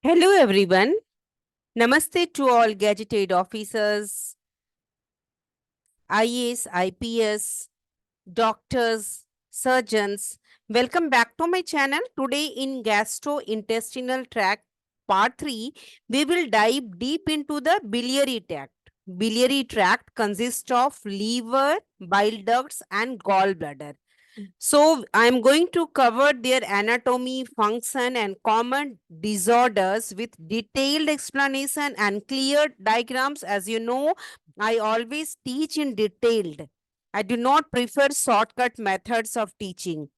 Hello everyone. Namaste to all gadgeted officers, IAS, IPS, doctors, surgeons. Welcome back to my channel. Today in gastrointestinal tract part 3, we will dive deep into the biliary tract. Biliary tract consists of liver, bile ducts and gallbladder. So, I'm going to cover their anatomy, function, and common disorders with detailed explanation and clear diagrams. As you know, I always teach in detailed. I do not prefer shortcut methods of teaching.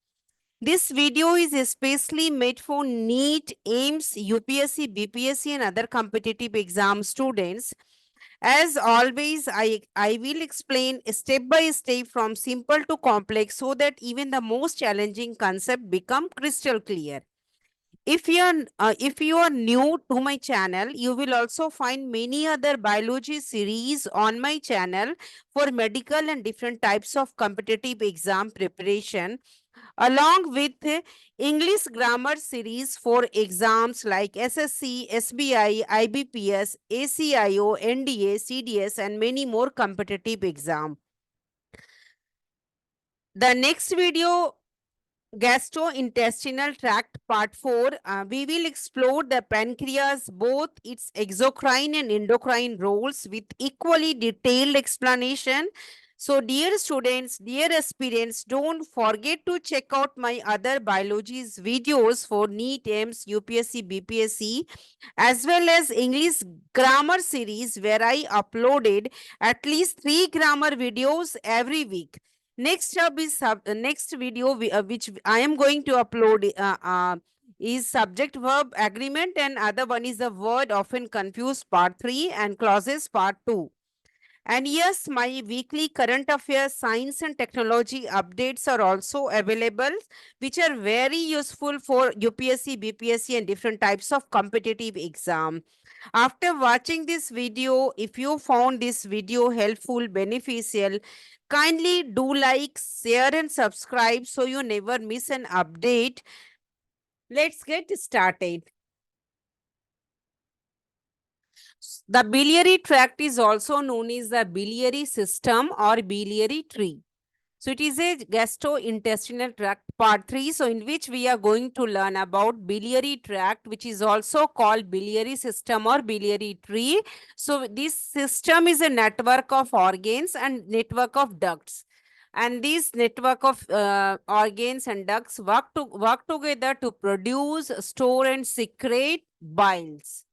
This video is especially made for NEET, AIMS, UPSC, BPSC, and other competitive exam students. As always, I will explain step by step from simple to complex so that even the most challenging concept become crystal clear. If you are new to my channel, you will also find many other biology series on my channel for medical and different types of competitive exam preparation, along with English grammar series for exams like SSC, SBI, IBPS, ACIO, NDA, CDS, and many more competitive exam. The next video, gastrointestinal tract part 4, we will explore the pancreas, both its exocrine and endocrine roles with equally detailed explanation. So dear students, dear aspirants, don't forget to check out my other biologies videos for NEET, AIMS, UPSC, BPSC, as well as English grammar series where I uploaded at least 3 grammar videos every week. Next video which I am going to upload is subject verb agreement, and other one is the word often confused part 3 and clauses part 2. And yes, my weekly current affairs, science and technology updates are also available, which are very useful for UPSC, BPSC and different types of competitive exam. After watching this video, if you found this video helpful, beneficial, kindly do like, share and subscribe so you never miss an update. Let's get started. The biliary tract is also known as the biliary system or biliary tree. So it is a gastrointestinal tract part 3, so in which we are going to learn about biliary tract, which is also called biliary system or biliary tree. So this system is a network of organs and network of ducts. And this network of organs and ducts work together to produce, store and secrete biles.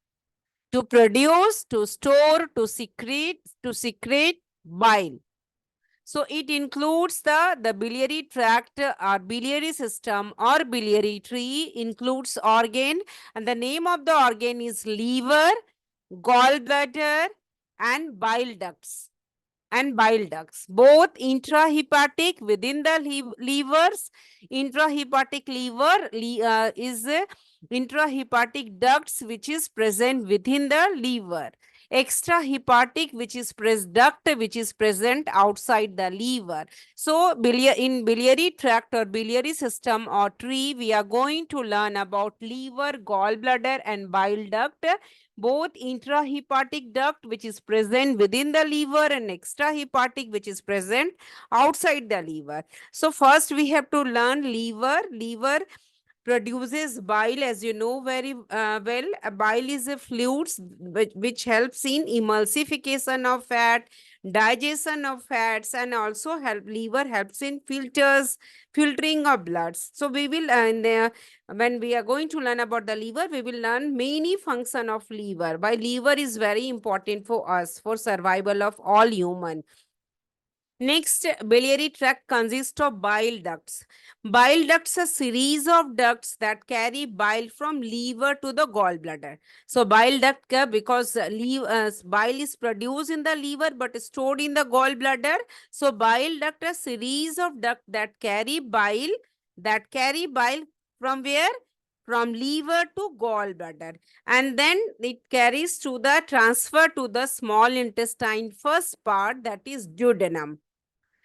To produce, to store, to secrete bile. So it includes the biliary tract or biliary system or biliary tree, includes organ, and the name of the organ is liver, gallbladder and bile ducts. Both intrahepatic within the livers. Intrahepatic liver is intrahepatic ducts which is present within the liver. Extrahepatic which is duct which is present outside the liver. So in biliary tract or biliary system or tree, we are going to learn about liver, gallbladder and bile duct, both intrahepatic duct which is present within the liver and extrahepatic which is present outside the liver. So first we have to learn liver. Liver produces bile, as you know very well. Bile is a fluids which helps in emulsification of fat, digestion of fats, and also liver helps in filtering of bloods. So we will when we are going to learn about the liver, we will learn many function of liver. Why liver is very important for us for survival of all human. Next, biliary tract consists of bile ducts. Bile ducts are a series of ducts that carry bile from liver to the gallbladder. So bile duct because bile is produced in the liver but stored in the gallbladder. So bile duct are a series of ducts that carry bile from where? From liver to gallbladder, and then it carries to the transfer to the small intestine first part, that is duodenum.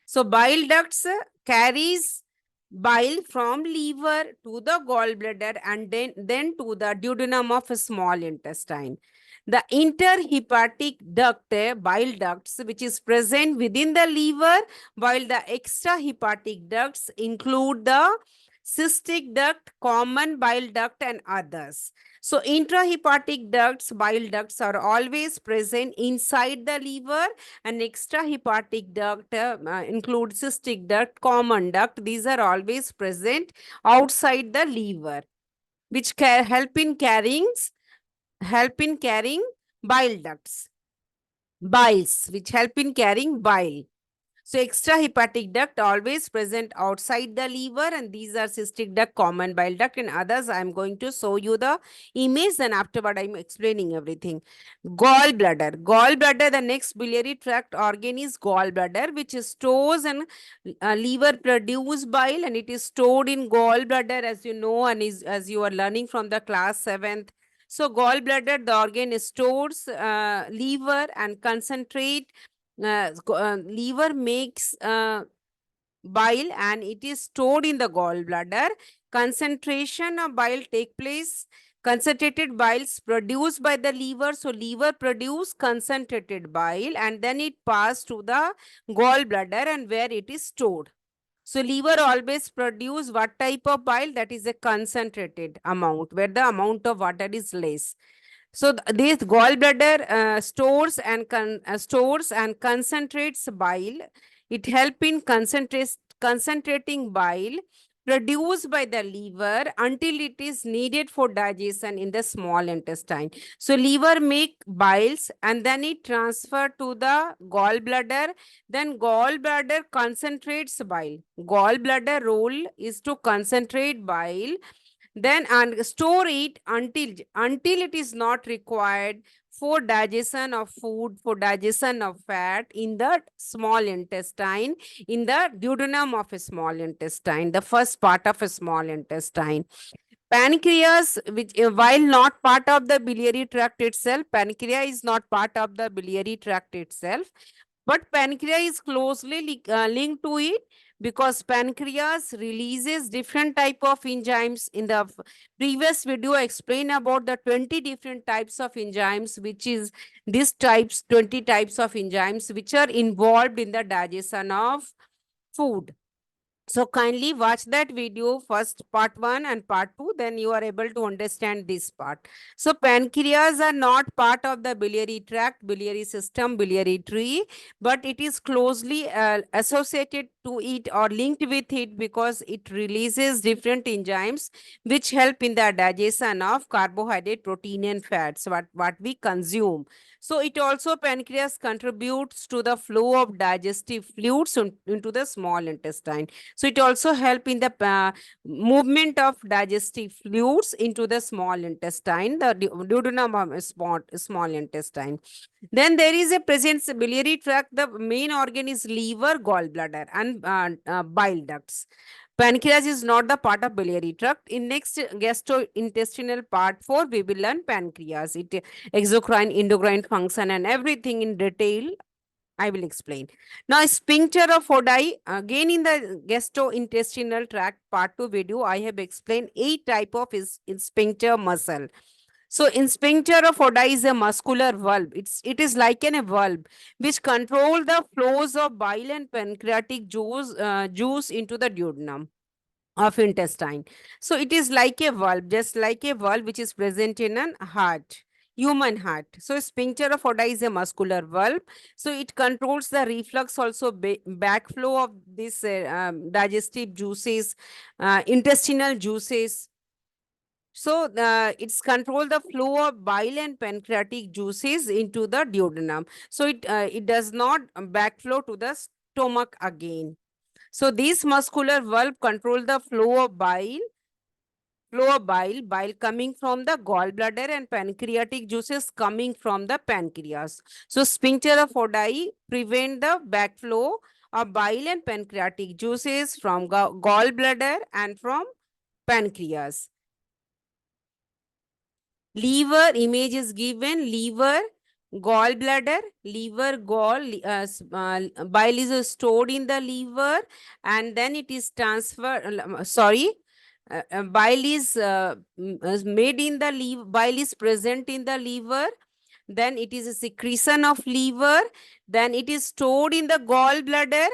So bile ducts carries bile from liver to the gallbladder and then to the duodenum of small intestine. The interhepatic duct, bile ducts, which is present within the liver, while the extrahepatic ducts include the cystic duct, common bile duct, and others. So, intrahepatic ducts, bile ducts, are always present inside the liver, and extrahepatic duct includes cystic duct, common duct. These are always present outside the liver, which help in carrying bile ducts, biles, which help in carrying bile. So extrahepatic duct always present outside the liver, and these are cystic duct, common bile duct, and others. I am going to show you the image, and afterward I am explaining everything. Gallbladder. Gallbladder, the next biliary tract organ is gallbladder, which stores and liver produce bile, and it is stored in gallbladder, as you know, and is as you are learning from the class 7th. So gallbladder, the organ stores liver and concentrate. Liver makes bile and it is stored in the gallbladder. Concentration of bile take place. Concentrated biles produced by the liver. So liver produce concentrated bile and then it pass to the gallbladder and where it is stored. So liver always produce what type of bile? That is a concentrated amount where the amount of water is less. So this gallbladder stores and concentrates bile. It help in concentrating bile produced by the liver until it is needed for digestion in the small intestine. So liver make biles and then it transfer to the gallbladder. Then gallbladder concentrates bile. Gallbladder role is to concentrate bile then and store it until it is not required for digestion of food, for digestion of fat in the small intestine, in the duodenum of a small intestine, the first part of a small intestine. Pancreas, which while not part of the biliary tract itself, pancreas is not part of the biliary tract itself, but pancreas is closely linked to it because pancreas releases different type of enzymes. In the previous video, I explained about the 20 different types of enzymes, which is these types, 20 types of enzymes, which are involved in the digestion of food. So kindly watch that video first, part 1 and part 2, then you are able to understand this part. So pancreas are not part of the biliary tract, biliary system, biliary tree, but it is closely associated to it or linked with it because it releases different enzymes which help in the digestion of carbohydrate, protein and fats, what we consume. So it also pancreas contributes to the flow of digestive fluids into the small intestine. So it also help in the movement of digestive fluids into the small intestine, the duodenum of small intestine. Then there is a presence biliary tract. The main organ is liver, gallbladder, and bile ducts. Pancreas is not the part of biliary tract. In next gastrointestinal part 4, we will learn pancreas. It exocrine, endocrine function, and everything in detail I will explain. Now, sphincter of Oddi, again in the gastrointestinal tract part 2 video, I have explained 8 type of sphincter muscle. So, sphincter of Oddi is a muscular valve. It is like a valve which control the flows of bile and pancreatic juice into the duodenum of intestine. So it is like a valve, just like a valve which is present in an heart, human heart. So sphincter of Oddi is a muscular valve. So it controls the reflux, also backflow of this digestive juices, intestinal juices. So it's control the flow of bile and pancreatic juices into the duodenum. So it does not backflow to the stomach again. So this muscular valve control the bile coming from the gallbladder and pancreatic juices coming from the pancreas. So sphincter of Oddi prevent the backflow of bile and pancreatic juices from gallbladder and from pancreas. Liver image is given. Liver gallbladder, liver, bile is stored in the liver, and then it is transferred. Bile is made in the liver. Bile is present in the liver. Then it is a secretion of liver. Then it is stored in the gallbladder.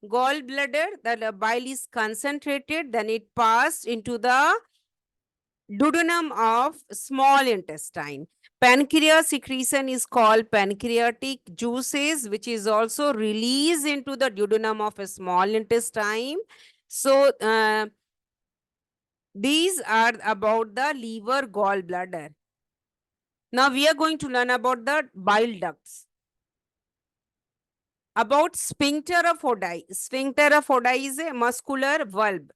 Gallbladder, the bile is concentrated. Then it passed into the duodenum of small intestine. Pancreas secretion is called pancreatic juices, which is also released into the duodenum of a small intestine. So, these are about the liver, gallbladder. Now we are going to learn about the bile ducts. About sphincter of Oddi. Sphincter of Oddi is a muscular valve,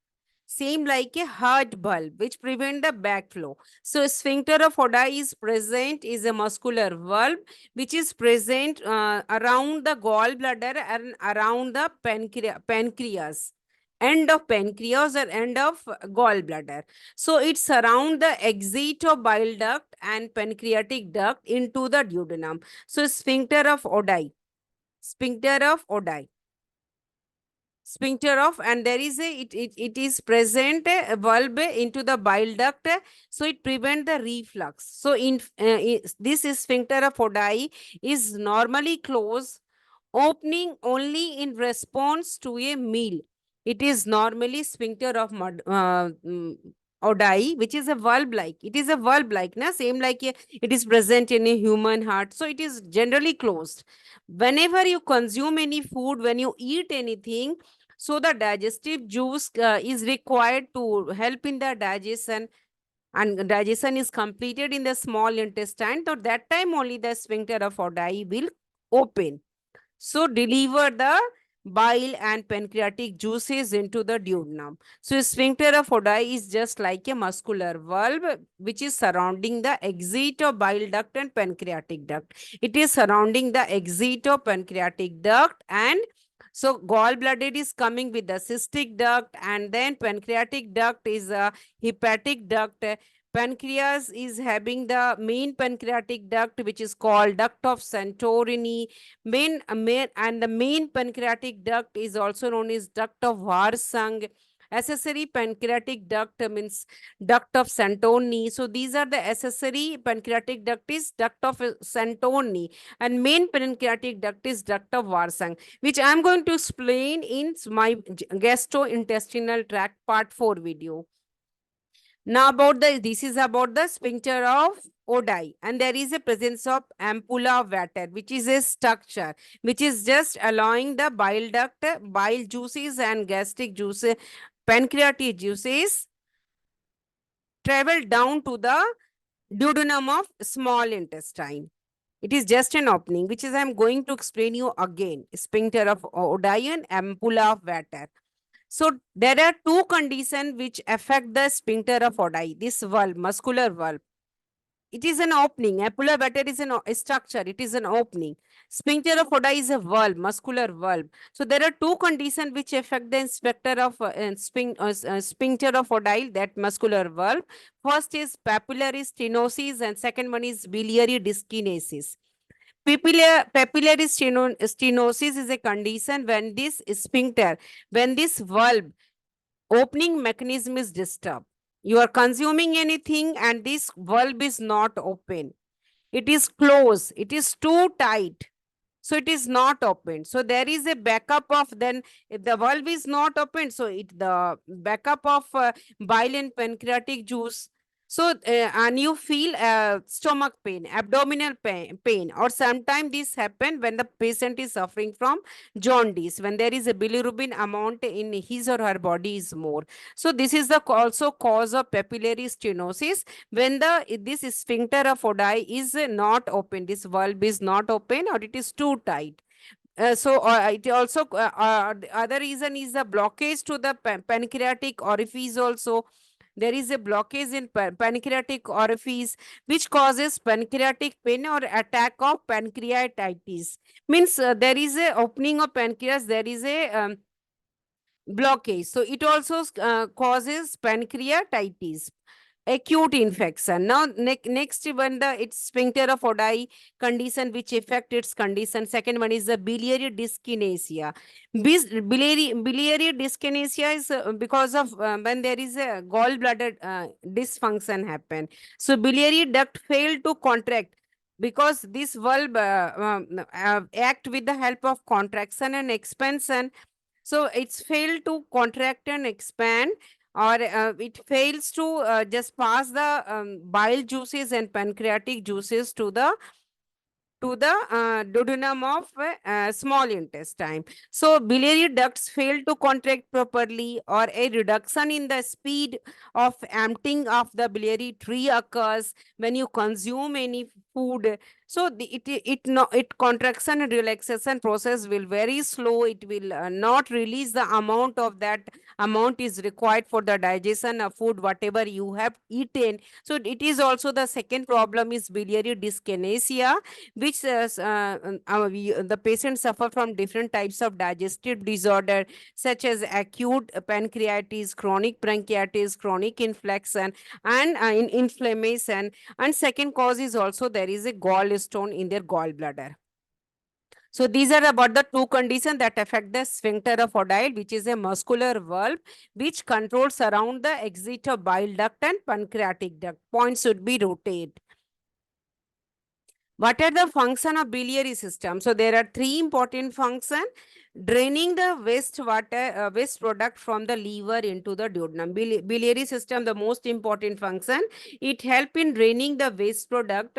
same like a heart bulb, which prevent the backflow. So sphincter of Oddi is present, is a muscular valve which is present around the gallbladder and around the pancreas, end of pancreas or end of gallbladder. So it surround the exit of bile duct and pancreatic duct into the duodenum. So sphincter of Oddi. Sphincter of Oddi. Sphincter of, and there is it is present a bulb into the bile duct, so it prevent the reflux. So this is sphincter of Oddi is normally closed, opening only in response to a meal. It is normally sphincter of Oddi, which is a valve like. It is a valve like, na? Same like it is present in a human heart. So it is generally closed. Whenever you consume any food, when you eat anything, so the digestive juice is required to help in the digestion, and digestion is completed in the small intestine. So that time only the sphincter of Oddi will open. So deliver the bile and pancreatic juices into the duodenum. So sphincter of Oddi is just like a muscular valve which is surrounding the exit of bile duct and pancreatic duct. It is surrounding the exit of pancreatic duct, and so gallbladder is coming with the cystic duct, and then pancreatic duct is a hepatic duct. Pancreas is having the main pancreatic duct, which is called duct of Santorini. And the main pancreatic duct is also known as duct of Varsang. Accessory pancreatic duct means duct of Santoni. So these are the accessory pancreatic duct is duct of Santoni, and main pancreatic duct is duct of Varsang, which I am going to explain in my gastrointestinal tract part 4 video. Now this is about the sphincter of Oddi, and there is a presence of ampulla of water, which is a structure which is just allowing the bile duct, bile juices and gastric juices, pancreatic juices travel down to the duodenum of small intestine. It is just an opening, which is I am going to explain you again. Sphincter of Oddi and ampulla of water. So there are two conditions which affect the sphincter of Oddi, this valve, muscular valve. It is an opening. Ampulla water is a structure. It is an opening. Sphincter of Oddi is a valve, muscular valve. So there are two conditions which affect the sphincter of Oddi, that muscular valve. First is papillary stenosis, and second one is biliary dyskinesis. Papillary stenosis is a condition when this sphincter, when this valve opening mechanism is disturbed. You are consuming anything and this valve is not open. It is closed. It is too tight. So it is not open. So there is a backup of, then if the valve is not open, so the backup of bile and pancreatic juice. So and you feel stomach pain, abdominal pain, or sometimes this happen when the patient is suffering from jaundice, when there is a bilirubin amount in his or her body is more. So this is the also cause of papillary stenosis, when this sphincter of Oddi is not open, this valve is not open, or it is too tight. It also the other reason is the blockage to the pancreatic orifice. Also there is a blockage in pancreatic orifice, which causes pancreatic pain or attack of pancreatitis. Means there is a opening of pancreas, there is a blockage, so it also causes pancreatitis. acute infection. Now, next when the it's sphincter of Oddi condition which affect its condition. Second one is the biliary dyskinesia. Biliary dyskinesia is because of when there is a gallbladder dysfunction happen. So biliary duct fail to contract because this valve act with the help of contraction and expansion. So it's failed to contract and expand, or it fails to just pass the bile juices and pancreatic juices to the duodenum of small intestine. So biliary ducts fail to contract properly, or a reduction in the speed of emptying of the biliary tree occurs when you consume any food. So it contraction and relaxation process will very slow. It will not release the amount of that amount is required for the digestion of food whatever you have eaten. So it is also the second problem is biliary dyskinesia, which the patients suffer from different types of digestive disorder such as acute pancreatitis, chronic bronchitis, chronic infection, and inflammation. And second cause is also there is a gallstone in their gallbladder. So these are about the two conditions that affect the sphincter of Oddi, which is a muscular valve which controls around the exit of bile duct and pancreatic duct. Points should be rotated. What are the function of biliary system? So there are three important function: draining the waste product from the liver into the duodenum. Biliary system, the most important function, it help in draining the waste product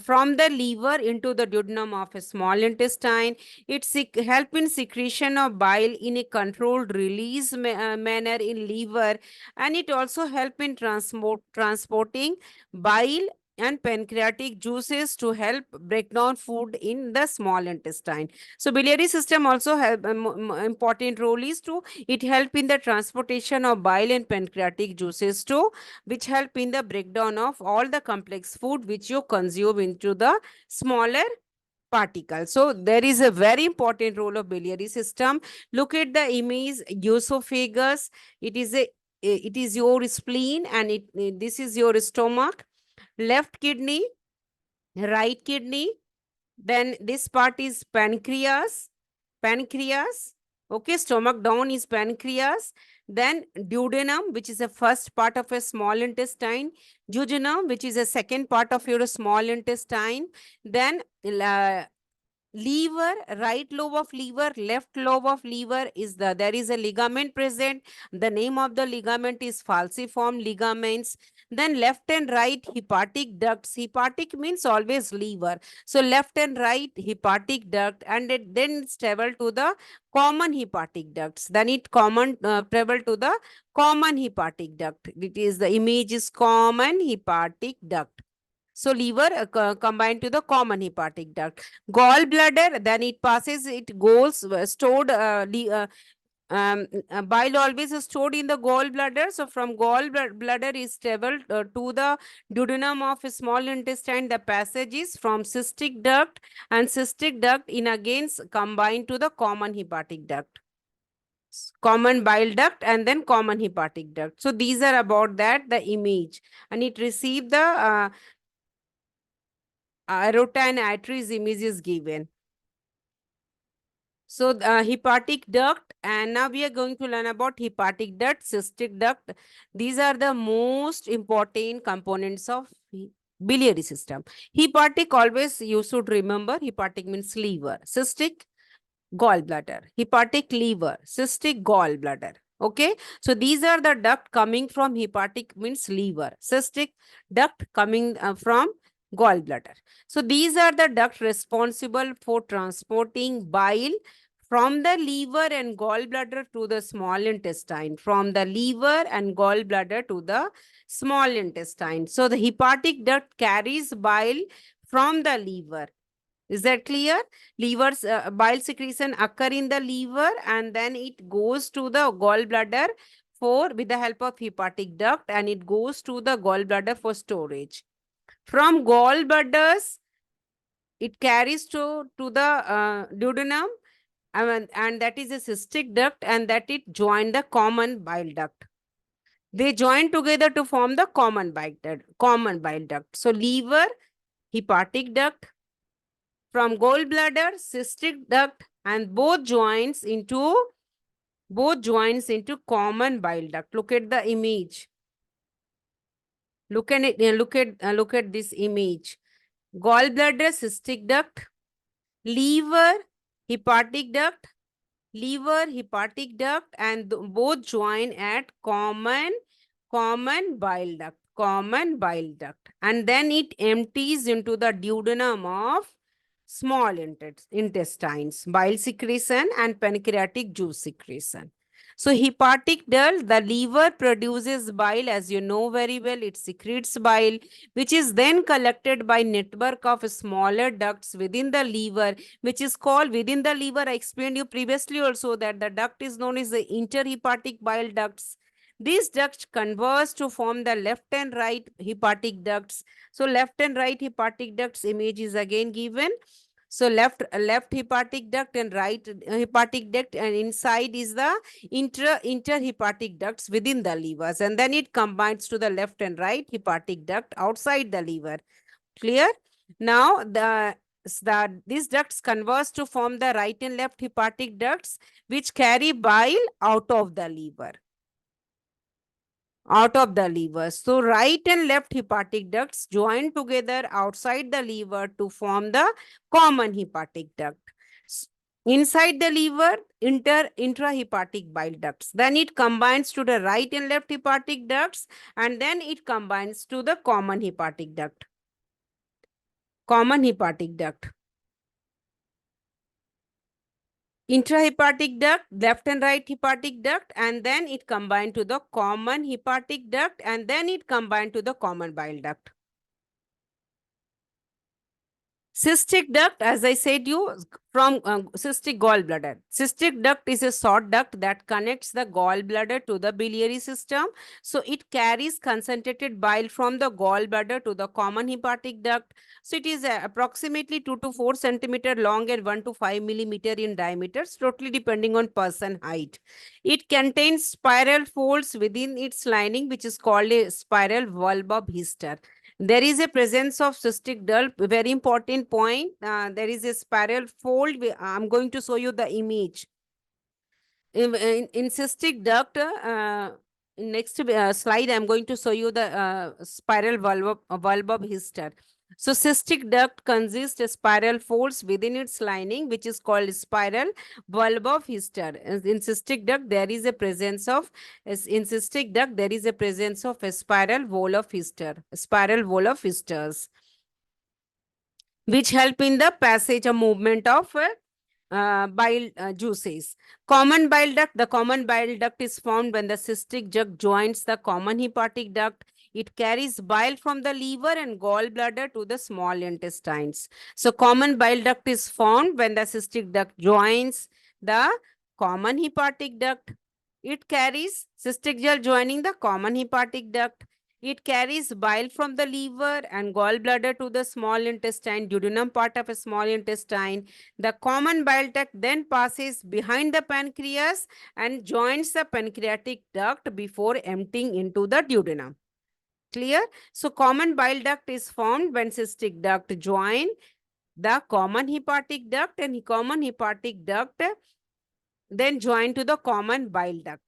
from the liver into the duodenum of a small intestine. It help in secretion of bile in a controlled release manner in liver, and it also help in transporting bile and pancreatic juices to help break down food in the small intestine. So biliary system also have important role is to it help in the transportation of bile and pancreatic juices too, which help in the breakdown of all the complex food which you consume into the smaller particles. So there is a very important role of biliary system. Look at the image, esophagus. It is your spleen, and this is your stomach. Left kidney, right kidney, then this part is pancreas. Okay, stomach down is pancreas. Then duodenum, which is the first part of a small intestine. Jejunum, which is the second part of your small intestine. Then liver, right lobe of liver, left lobe of liver is there is a ligament present. The name of the ligament is falciform ligaments. Then left and right hepatic ducts. Hepatic means always liver. So left and right hepatic duct, and then it's travel to the common hepatic ducts. Then it common travel to the common hepatic duct. It is the image is common hepatic duct. So liver combined to the common hepatic duct. Gallbladder, then it passes, it goes stored, bile always is stored in the gallbladder. So from gallbladder is traveled to the duodenum of a small intestine. The passage is from cystic duct, and cystic duct in again combined to the common hepatic duct. Common bile duct and then common hepatic duct. So these are about that, the image. And it received the aorta and arteries image is given. So hepatic duct, and now we are going to learn about hepatic duct, cystic duct. These are the most important components of biliary system. Hepatic, always you should remember, hepatic means liver. Cystic, gallbladder. Hepatic, liver. Cystic, gallbladder. Okay, so these are the duct coming from hepatic means liver. Cystic duct coming from gallbladder. So these are the duct responsible for transporting bile from the liver and gallbladder to the small intestine, from the liver and gallbladder to the small intestine. So the hepatic duct carries bile from the liver. Is that clear? Liver's bile secretion occur in the liver, and then it goes to the gallbladder for with the help of hepatic duct, and it goes to the gallbladder for storage. From gallbladders, it carries to the duodenum, and that is a cystic duct, and that it join the common bile duct. They join together to form the common bile duct. Common bile duct. So liver, hepatic duct, from gallbladder, cystic duct, and both joints into common bile duct. Look at the image. Look at it. Look at this image. Gallbladder, cystic duct, liver, hepatic duct, liver, hepatic duct, and both join at common bile duct, and then it empties into the duodenum of small intestines, bile secretion and pancreatic juice secretion. So hepatic duct, the liver produces bile, as you know very well, it secretes bile, which is then collected by network of smaller ducts within the liver, which is called within the liver. I explained you previously also that the duct is known as the interhepatic bile ducts. These ducts converge to form the left and right hepatic ducts. So left and right hepatic ducts image is again given. So left hepatic duct and right hepatic duct, and inside is the interhepatic ducts within the livers, and then it combines to the left and right hepatic duct outside the liver. Clear? Now these ducts converge to form the right and left hepatic ducts, which carry bile out of the liver. So right and left hepatic ducts join together outside the liver to form the common hepatic duct. Inside the liver, intrahepatic bile ducts. Then it combines to the right and left hepatic ducts, and then it combines to the common hepatic duct. Common hepatic duct. Intrahepatic duct, left and right hepatic duct, and then it combined to the common hepatic duct, and then it combined to the common bile duct. Cystic duct, as I said you, from cystic gallbladder. Cystic duct is a short duct that connects the gallbladder to the biliary system. So it carries concentrated bile from the gallbladder to the common hepatic duct. So it is approximately 2 to 4 centimeter long and 1 to 5 millimeter in diameter, totally depending on person height. It contains spiral folds within its lining, which is called a spiral valve of Hister. There is a presence of cystic duct, very important point. There is a spiral fold. I'm going to show you the image. In cystic duct, in next slide, I'm going to show you the spiral valve of Hister. So cystic duct consists of spiral folds within its lining, which is called spiral valve of Hister. In cystic duct, there is a presence of a spiral wall of Hister, which help in the passage or movement of bile juices. Common bile duct. The common bile duct is formed when the cystic duct joins the common hepatic duct. It carries bile from the liver and gallbladder to the small intestines. So common bile duct is formed when the cystic duct joins the common hepatic duct. It carries cystic duct joining the common hepatic duct. It carries bile from the liver and gallbladder to the small intestine, duodenum part of a small intestine. The common bile duct then passes behind the pancreas and joins the pancreatic duct before emptying into the duodenum. Clear? So common bile duct is formed when cystic duct join the common hepatic duct, and common hepatic duct then join to the common bile duct.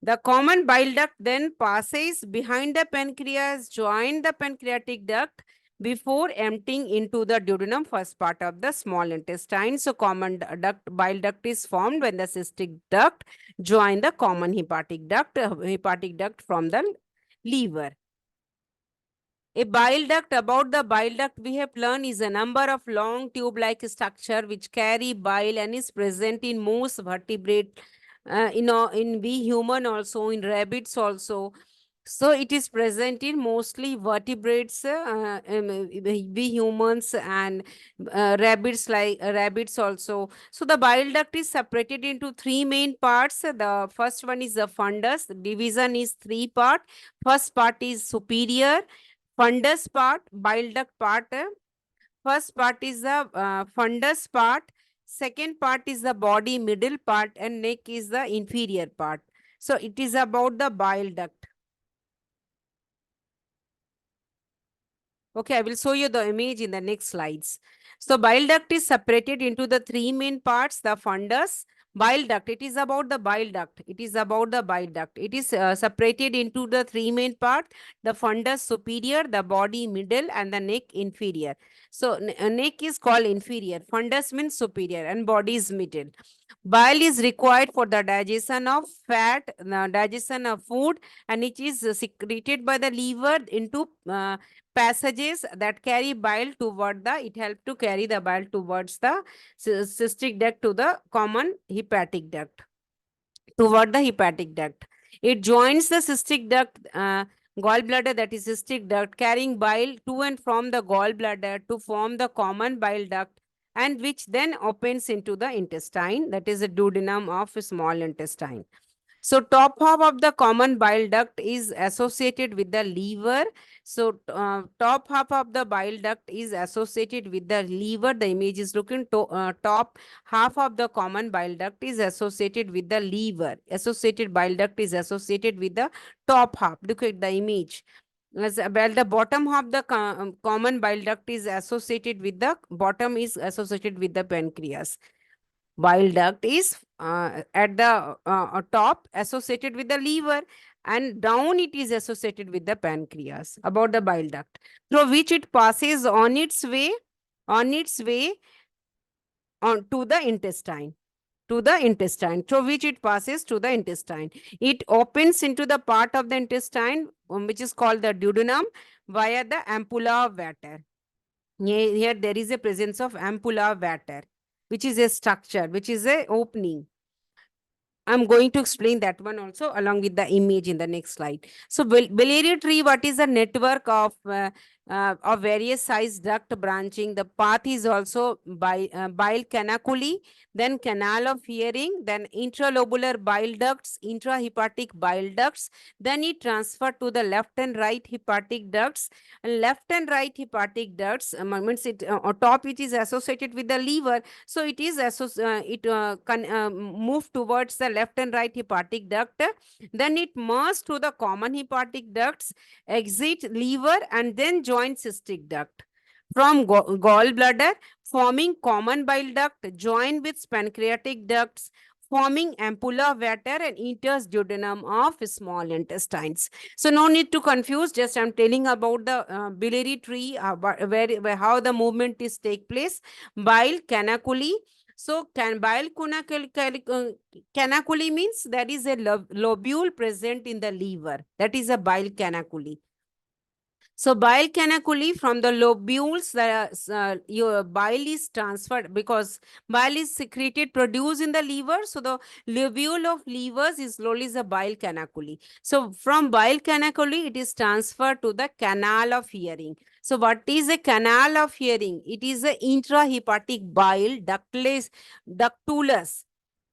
The common bile duct then passes behind the pancreas, join the pancreatic duct before emptying into the duodenum, first part of the small intestine. So common bile duct is formed when the cystic duct join the common hepatic duct from the liver. A bile duct, about the bile duct we have learned, is a number of long tube-like structure which carry bile and is present in most vertebrate, in we human also, in rabbits also. So it is present in mostly vertebrates, we humans, and rabbits also. So the bile duct is separated into three main parts. The first one is the fundus. The division is three part. First part is superior fundus part, bile duct part. First part is the fundus part. Second part is the body middle part, and neck is the inferior part. So it is about the bile duct. Okay, I will show you the image in the next slides. So bile duct is separated into the three main parts, the fundus, bile duct. It is about the bile duct. It is about the bile duct. It is separated into the three main part, the fundus superior, the body middle, and the neck inferior. So neck is called inferior, fundus means superior, and body is middle. Bile is required for the digestion of fat, digestion of food, and it is secreted by the liver into passages that carry bile toward the, it helps to carry the bile towards the cystic duct to the common hepatic duct, toward the hepatic duct. It joins the cystic duct, gallbladder, that is cystic duct, carrying bile to and from the gallbladder to form the common bile duct, and which then opens into the intestine, that is the duodenum of small intestine. So top half of the common bile duct is associated with the liver. So top half of the bile duct is associated with the liver. The image is looking to top half of the common bile duct is associated with the liver. Associated bile duct is associated with the top half. Look at the image. Well, the bottom half the common bile duct is associated with the bottom is associated with the pancreas. Bile duct is at the top associated with the liver, and down it is associated with the pancreas. About the bile duct, through which it passes on its way on to the intestine, through which it passes to the intestine. It opens into the part of the intestine which is called the duodenum via the ampulla of Vater. Here there is a presence of ampulla of Vater, which is a structure, which is a opening. I'm going to explain that one also along with the image in the next slide. So biliary tree, what is the network of various size duct branching? The path is also bile canaculi, then canal of hearing, then intralobular bile ducts, intrahepatic bile ducts. Then it transferred to the left and right hepatic ducts. And left and right hepatic ducts means it on top it is associated with the liver, so it is move towards the left and right hepatic duct. Then it merges to the common hepatic ducts, exit liver, and then join cystic duct. From gallbladder, forming common bile duct, join with pancreatic ducts, forming ampulla of Vater, and enters duodenum of small intestines. So no need to confuse. Just I'm telling about the biliary tree, where how the movement is take place. Bile canaculi. So canaculi means there is a lobule present in the liver. That is a bile canaculi. So bile canaculi, from the lobules, your bile is transferred because bile is secreted, produced in the liver. So the lobule of livers is slowly the bile canaculi. So from bile canaculi, it is transferred to the canal of hearing. So what is a canal of hearing? It is a intrahepatic bile ductulus.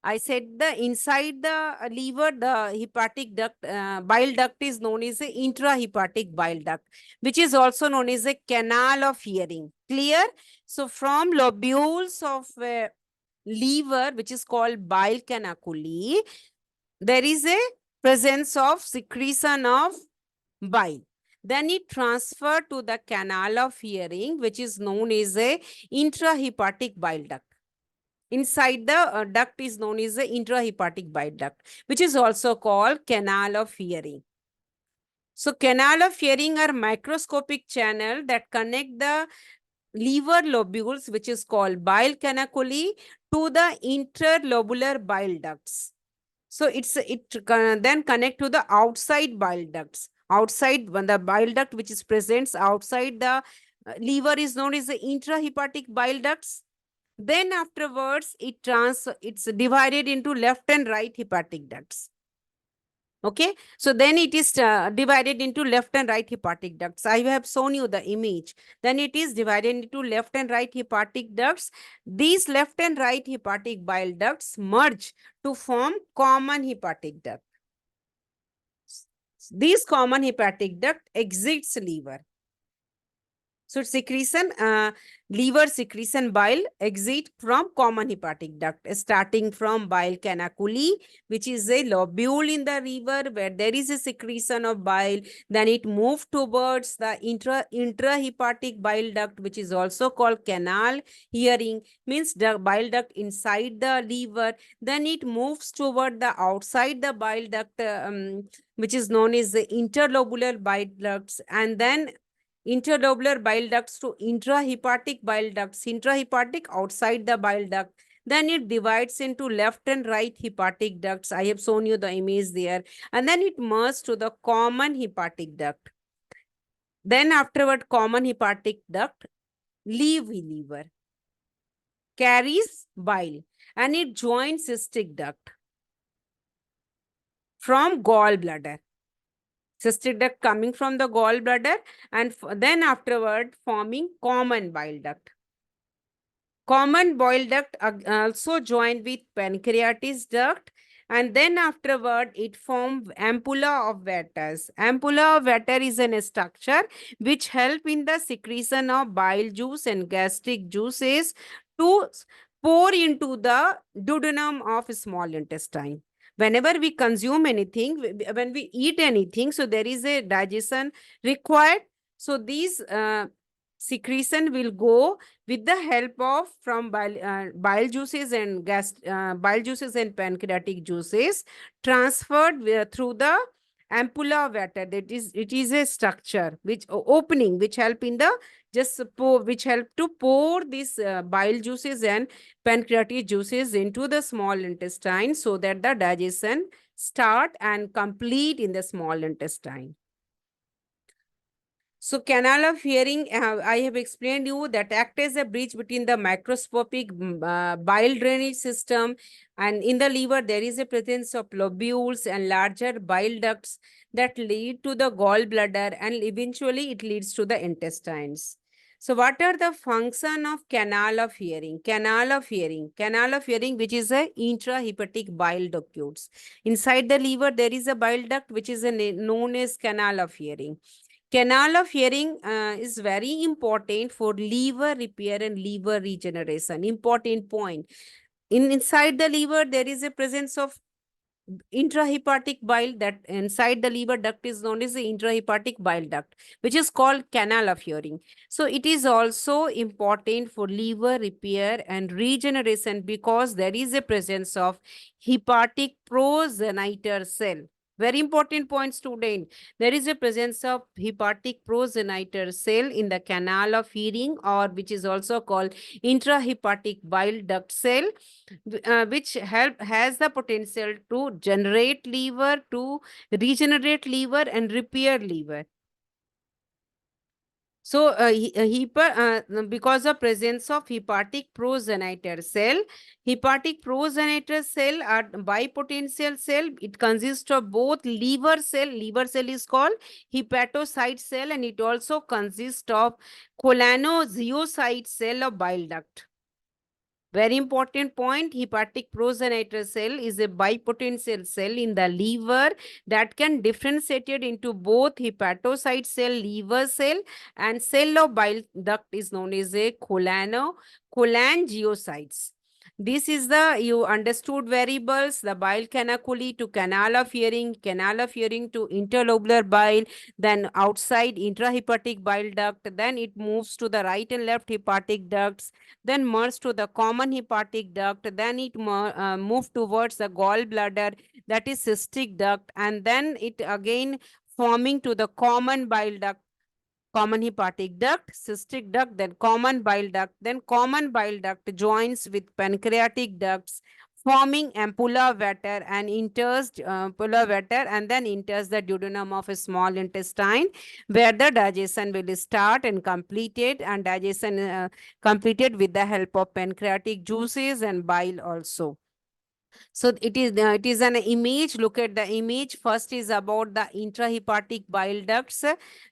I said the inside the liver, the hepatic duct, bile duct is known as the intrahepatic bile duct, which is also known as a canal of hearing. Clear? So from lobules of liver, which is called bile canaculi, there is a presence of secretion of bile. Then it transferred to the canal of hearing, which is known as a intrahepatic bile duct. Inside the duct is known as the intrahepatic bile duct, which is also called canal of hearing. So canal of hearing are microscopic channel that connect the liver lobules, which is called bile canaculi, to the interlobular bile ducts. So it then connect to the outside bile ducts. Outside, when the bile duct which is presents outside the liver is known as the intrahepatic bile ducts. Then afterwards, it's divided into left and right hepatic ducts. Okay, so then it is divided into left and right hepatic ducts. I have shown you the image. Then it is divided into left and right hepatic ducts. These left and right hepatic bile ducts merge to form common hepatic duct. These common hepatic duct exits liver. So secretion, liver secretion bile exit from common hepatic duct, starting from bile canaculi, which is a lobule in the liver where there is a secretion of bile. Then it moves towards the intrahepatic bile duct, which is also called canal hearing, means the bile duct inside the liver. Then it moves toward the outside the bile duct, which is known as the interlobular bile ducts, and then interlobular bile ducts to intrahepatic bile ducts, intrahepatic outside the bile duct. Then it divides into left and right hepatic ducts. I have shown you the image there. And then it merges to the common hepatic duct. Then afterward, common hepatic duct leave liver, carries bile, and it joins cystic duct from gallbladder. Cystic duct coming from the gallbladder, and then afterward forming common bile duct. Common bile duct also joined with pancreatis duct, and then afterward it formed ampulla of Vater's. Ampulla of Vater is a structure which help in the secretion of bile juice and gastric juices to pour into the duodenum of small intestine. Whenever we consume anything, when we eat anything, so there is a digestion required. So these secretion will go with the help of from bile juices and bile juices and pancreatic juices transferred through the ampulla of Vater. That is, it is a structure which opening which help in the which help to pour these bile juices and pancreatic juices into the small intestine so that the digestion start and complete in the small intestine. So canal of hearing, I have explained you that act as a bridge between the microscopic bile drainage system, and in the liver there is a presence of lobules and larger bile ducts that lead to the gallbladder, and eventually it leads to the intestines. So what are the function of canal of hearing? Canal of hearing, which is a intrahepatic bile ducts. Inside the liver there is a bile duct which is known as canal of hearing. Canal of hearing is very important for liver repair and liver regeneration. Important point. Inside the liver, there is a presence of intrahepatic bile. That inside the liver duct is known as the intrahepatic bile duct, which is called canal of hearing. So it is also important for liver repair and regeneration because there is a presence of hepatic progenitor cell. Very important point, student. There is a presence of hepatic progenitor cell in the canal of hearing, or which is also called intrahepatic bile duct cell, which has the potential to generate liver, to regenerate liver and repair liver. So, because of presence of hepatic progenitor cell, hepatic progenitor cell are bipotential cell. It consists of both liver cell. Liver cell is called hepatocyte cell, and it also consists of cholangiocyte cell of bile duct. Very important point, hepatic progenitor cell is a bipotential cell in the liver that can differentiate into both hepatocyte cell, liver cell, and cell of bile duct is known as a cholangiocytes. This is the, you understood variables, the bile canaculi to canal of hearing to interlobular bile, then outside intrahepatic bile duct, then it moves to the right and left hepatic ducts, then merge to the common hepatic duct, then it move towards the gallbladder, that is cystic duct, and then it again forming to the common bile duct, common hepatic duct, cystic duct, then common bile duct, then common bile duct joins with pancreatic ducts, forming ampulla vater and enters ampulla vater, and then enters the duodenum of a small intestine, where the digestion will start and completed, and digestion completed with the help of pancreatic juices and bile also. So it is an image. Look at the image. First is about the intrahepatic bile ducts.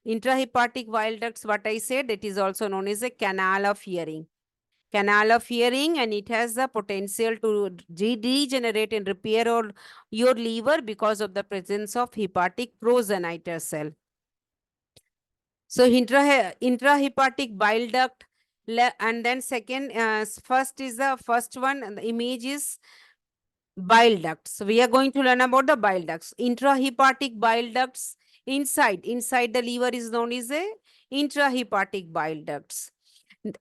Intrahepatic bile ducts, what I said, it is also known as a canal of hearing. Canal of hearing, and it has the potential to regenerate and repair your liver because of the presence of hepatic progenitor cell. So intrahepatic bile duct, and then second, first is the first one, and the image is bile ducts. So we are going to learn about the bile ducts. Intrahepatic bile ducts inside the liver is known as a intrahepatic bile ducts.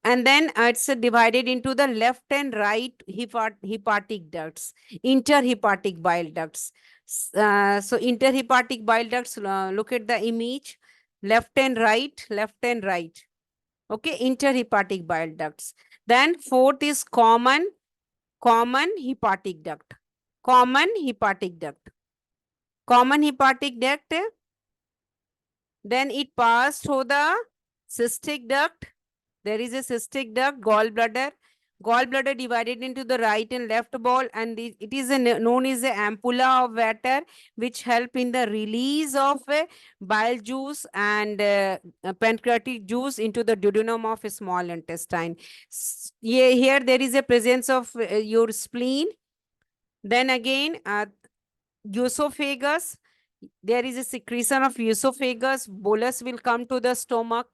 And then it's divided into the left and right hepatic ducts, interhepatic bile ducts. So interhepatic bile ducts, look at the image, left and right, left and right. Okay, interhepatic bile ducts. Then fourth is common hepatic duct. Common hepatic duct. Common hepatic duct. Then it passed through the cystic duct. There is a cystic duct, gallbladder. Gallbladder divided into the right and left ball, and it is known as the ampulla of water, which help in the release of bile juice and pancreatic juice into the duodenum of a small intestine. Here there is a presence of your spleen. Then again, esophagus. There is a secretion of esophagus. Bolus will come to the stomach.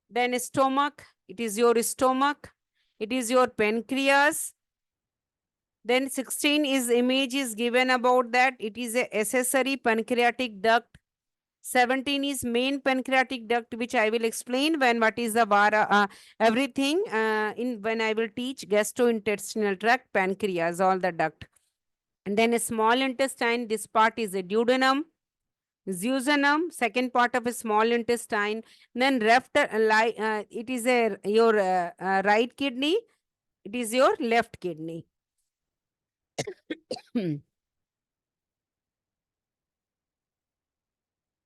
Then stomach, it is your stomach. It is your pancreas. Then 16 is image is given about that. It is a accessory pancreatic duct. 17 is main pancreatic duct, which I will explain when what is the everything in when I will teach gastrointestinal tract, pancreas, all the duct. And then a small intestine, this part is a duodenum. Duodenum, second part of a small intestine. Then it is your right kidney. It is your left kidney.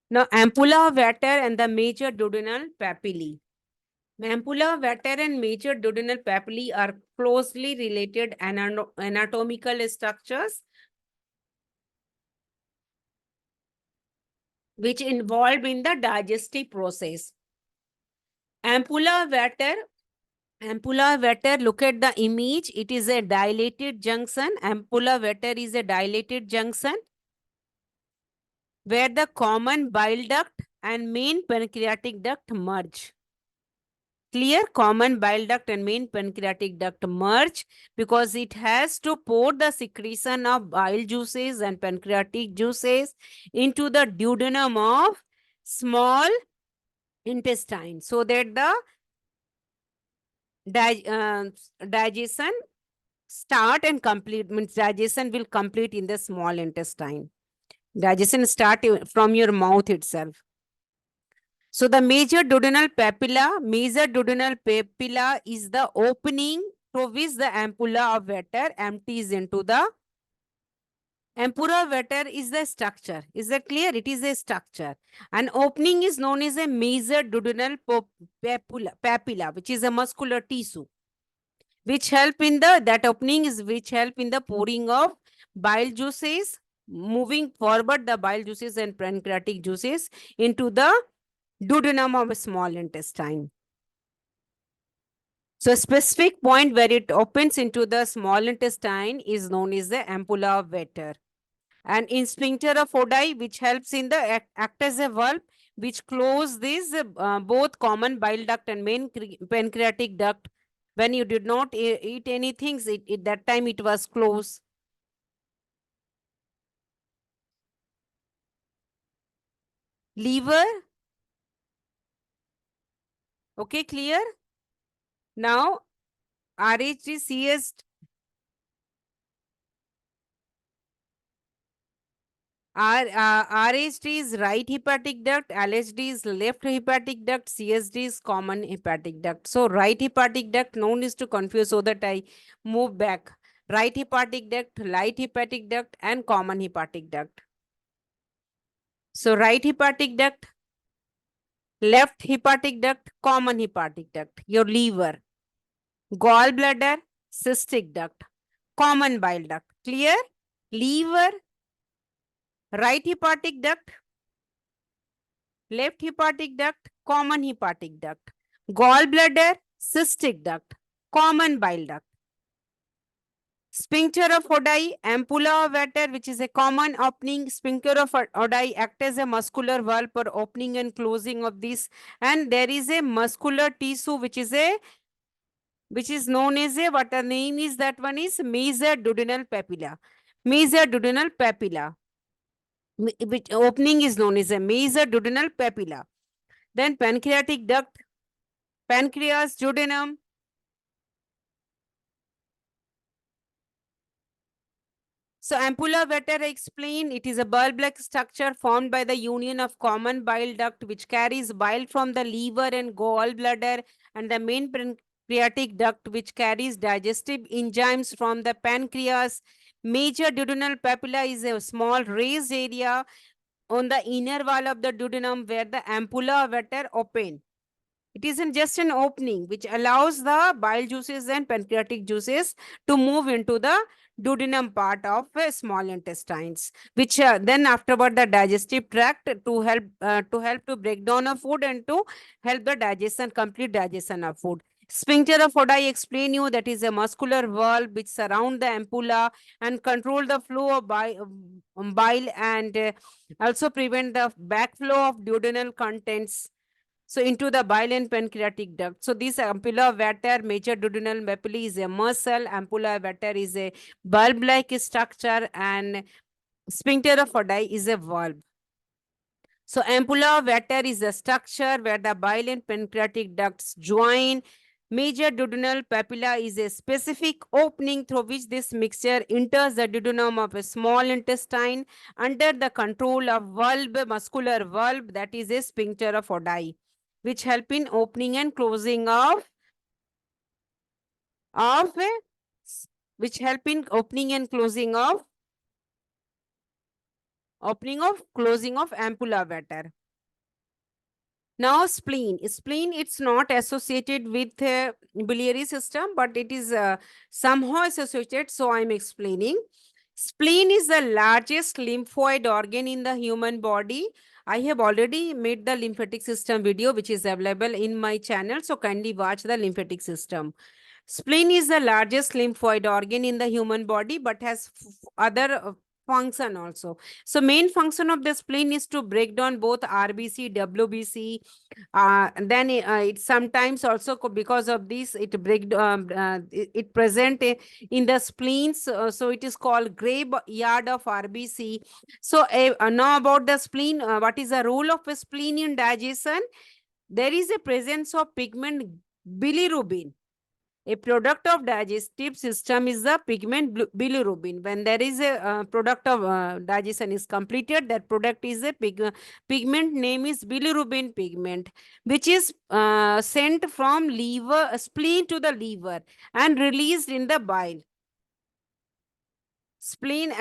Now, ampulla of Vater and the major duodenal papillae. Ampulla of Vater and major duodenal papillae are closely related anatomical structures which involve in the digestive process. Ampulla of Vater. Ampulla Vater, look at the image. It is a dilated junction. Ampulla Vater is a dilated junction where the common bile duct and main pancreatic duct merge. Clear? Common bile duct and main pancreatic duct merge because it has to pour the secretion of bile juices and pancreatic juices into the duodenum of small intestine so that the digestion start and complete, means digestion will complete in the small intestine. Digestion start from your mouth itself. So the major duodenal papilla is the opening through which the ampulla of Vater empties into the ampulla of Vater is the structure. Is that clear? It is a structure. An opening is known as a major duodenal papilla, which is a muscular tissue, which help in that opening is which help in the pouring of bile juices, moving forward the bile juices and pancreatic juices into the duodenum of a small intestine. So a specific point where it opens into the small intestine is known as the ampulla of Vater. And in sphincter of Oddi, which helps in the act as a valve, which close these both common bile duct and main pancreatic duct. When you did not eat anything, that time it was closed. Liver. Okay, clear? Now, RHD, CS, RHD is right hepatic duct, LHD is left hepatic duct, CSD is common hepatic duct. So, right hepatic duct, no need to confuse so that I move back. Right hepatic duct, light hepatic duct, and common hepatic duct. So, right hepatic duct, left hepatic duct, common hepatic duct, your liver, gallbladder, cystic duct, common bile duct. Clear? Liver, right hepatic duct, left hepatic duct, common hepatic duct, gallbladder, cystic duct, common bile duct. Sphincter of Oddi, ampulla of Vater, which is a common opening. Sphincter of Oddi act as a muscular valve for opening and closing of this. And there is a muscular tissue which is known as a, what the name is, that one is mesoduodenal papilla. Mesoduodenal papilla. Which opening is known as a mesoduodenal papilla. Then pancreatic duct, pancreas, duodenum. So ampulla vater, I explain, it is a bulb-like structure formed by the union of common bile duct which carries bile from the liver and gallbladder, and the main pancreatic duct which carries digestive enzymes from the pancreas. Major duodenal papilla is a small raised area on the inner wall of the duodenum where the ampulla vater open. It isn't just an opening which allows the bile juices and pancreatic juices to move into the duodenum part of small intestines, which then afterward the digestive tract to help to break down of food and to help the digestion, complete digestion of food. Sphincter of Oddi, I explain you, that is a muscular valve which surround the ampulla and control the flow of bile and also prevent the backflow of duodenal contents so into the bile and pancreatic duct. So this ampulla vater, major duodenal papillae, is a muscle. Ampulla vater is a bulb-like structure, and sphincter of Oddi is a valve. So ampulla vater is a structure where the bile and pancreatic ducts join. Major duodenal papilla is a specific opening through which this mixture enters the duodenum of a small intestine under the control of valve, muscular valve, that is a sphincter of Oddi, which help in opening and closing of which help in opening and closing of closing of ampulla vater. Now spleen. Spleen, it's not associated with biliary system, but it is somehow associated. So I'm explaining. Spleen is the largest lymphoid organ in the human body. I have already made the lymphatic system video, which is available in my channel. So kindly watch the lymphatic system. Spleen is the largest lymphoid organ in the human body, but has other function also. So main function of the spleen is to break down both RBC, WBC. Then it sometimes also because of this it present in the spleens. So it is called graveyard of RBC. So now about the spleen, what is the role of a spleen in digestion? There is a presence of pigment bilirubin. A product of digestive system is the pigment bilirubin. When there is a product of digestion is completed, that product is a pigment name is bilirubin pigment, which is sent from liver, spleen to the liver and released in the bile. Spleen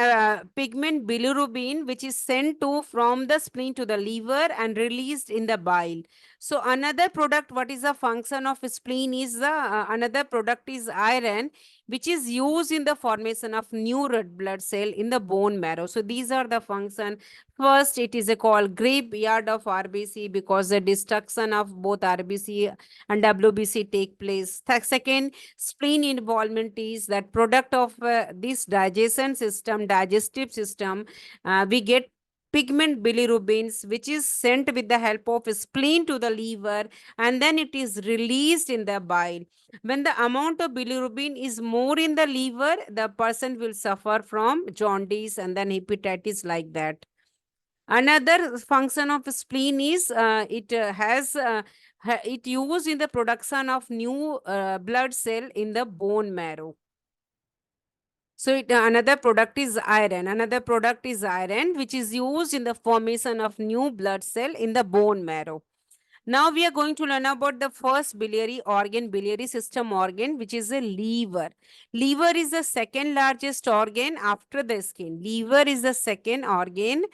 pigment bilirubin, which is sent to from the spleen to the liver and released in the bile. So another product, what is the function of spleen is the another product is iron, which is used in the formation of new red blood cell in the bone marrow. So these are the function. First, it is a called graveyard of RBC because the destruction of both RBC and WBC take place. Second, spleen involvement is that product of this digestive system. We get pigment bilirubins, which is sent with the help of spleen to the liver, and then it is released in the bile. When the amount of bilirubin is more in the liver, the person will suffer from jaundice and then hepatitis, like that. Another function of spleen is it used in the production of new blood cell in the bone marrow. So another product is iron. Another product is iron, which is used in the formation of new blood cell in the bone marrow. Now we are going to learn about the first biliary organ, biliary system organ, which is the liver. Liver is the second largest organ after the skin. Liver is the second organ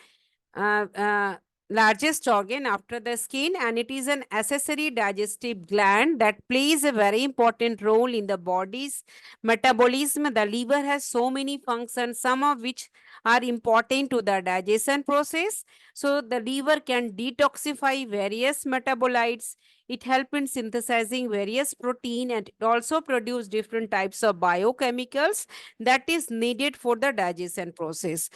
uh, uh, largest organ after the skin, and it is an accessory digestive gland that plays a very important role in the body's metabolism. The liver has so many functions, some of which are important to the digestion process. So the liver can detoxify various metabolites. It helps in synthesizing various protein, and it also produce different types of biochemicals that is needed for the digestion process.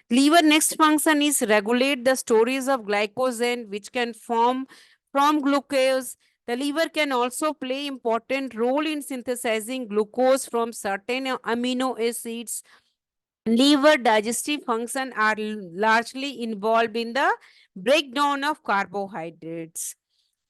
Liver next function is regulate the storage of glycogen which can form from glucose. The liver can also play important role in synthesizing glucose from certain amino acids. Liver digestive function are largely involved in the breakdown of carbohydrates.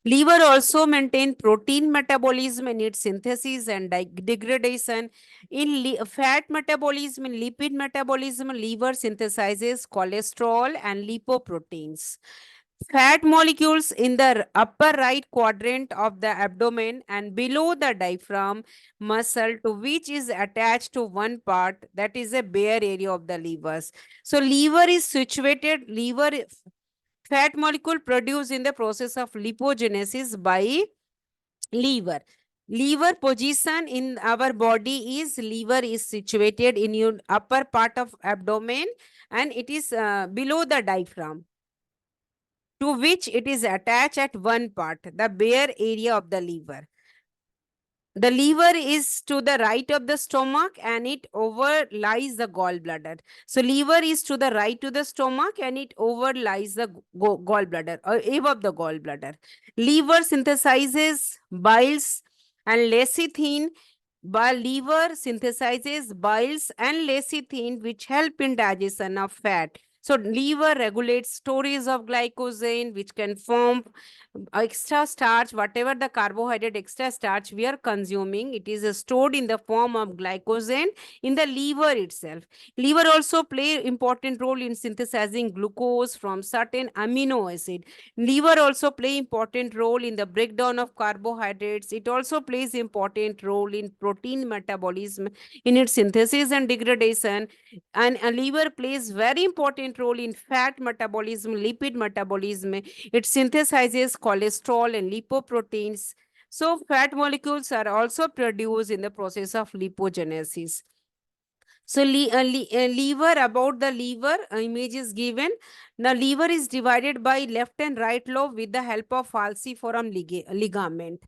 Liver also maintain protein metabolism in its synthesis and degradation. In fat metabolism, in lipid metabolism, liver synthesizes cholesterol and lipoproteins. Fat molecules in the upper right quadrant of the abdomen and below the diaphragm muscle, to which is attached to one part, that is a bare area of the livers. So liver is situated, fat molecule produced in the process of lipogenesis by liver. Liver position in our body is, liver is situated in your upper part of abdomen, and it is below the diaphragm, to which it is attached at one part, the bare area of the liver. The liver is to the right of the stomach and it overlies the gallbladder. So liver is to the right to the stomach and it overlies the gallbladder, or above the gallbladder. Liver synthesizes biles and lecithin. Liver synthesizes biles and lecithin which help in digestion of fat. So liver regulates storage of glycogen which can form extra starch. Whatever the carbohydrate extra starch we are consuming, it is stored in the form of glycogen in the liver itself. Liver also play important role in synthesizing glucose from certain amino acid. Liver also play important role in the breakdown of carbohydrates. It also plays important role in protein metabolism, in its synthesis and degradation. And a liver plays very important role in fat metabolism, lipid metabolism. It synthesizes cholesterol and lipoproteins. So fat molecules are also produced in the process of lipogenesis. So liver, about the liver, image is given. Now liver is divided by left and right lobe with the help of falciform ligament.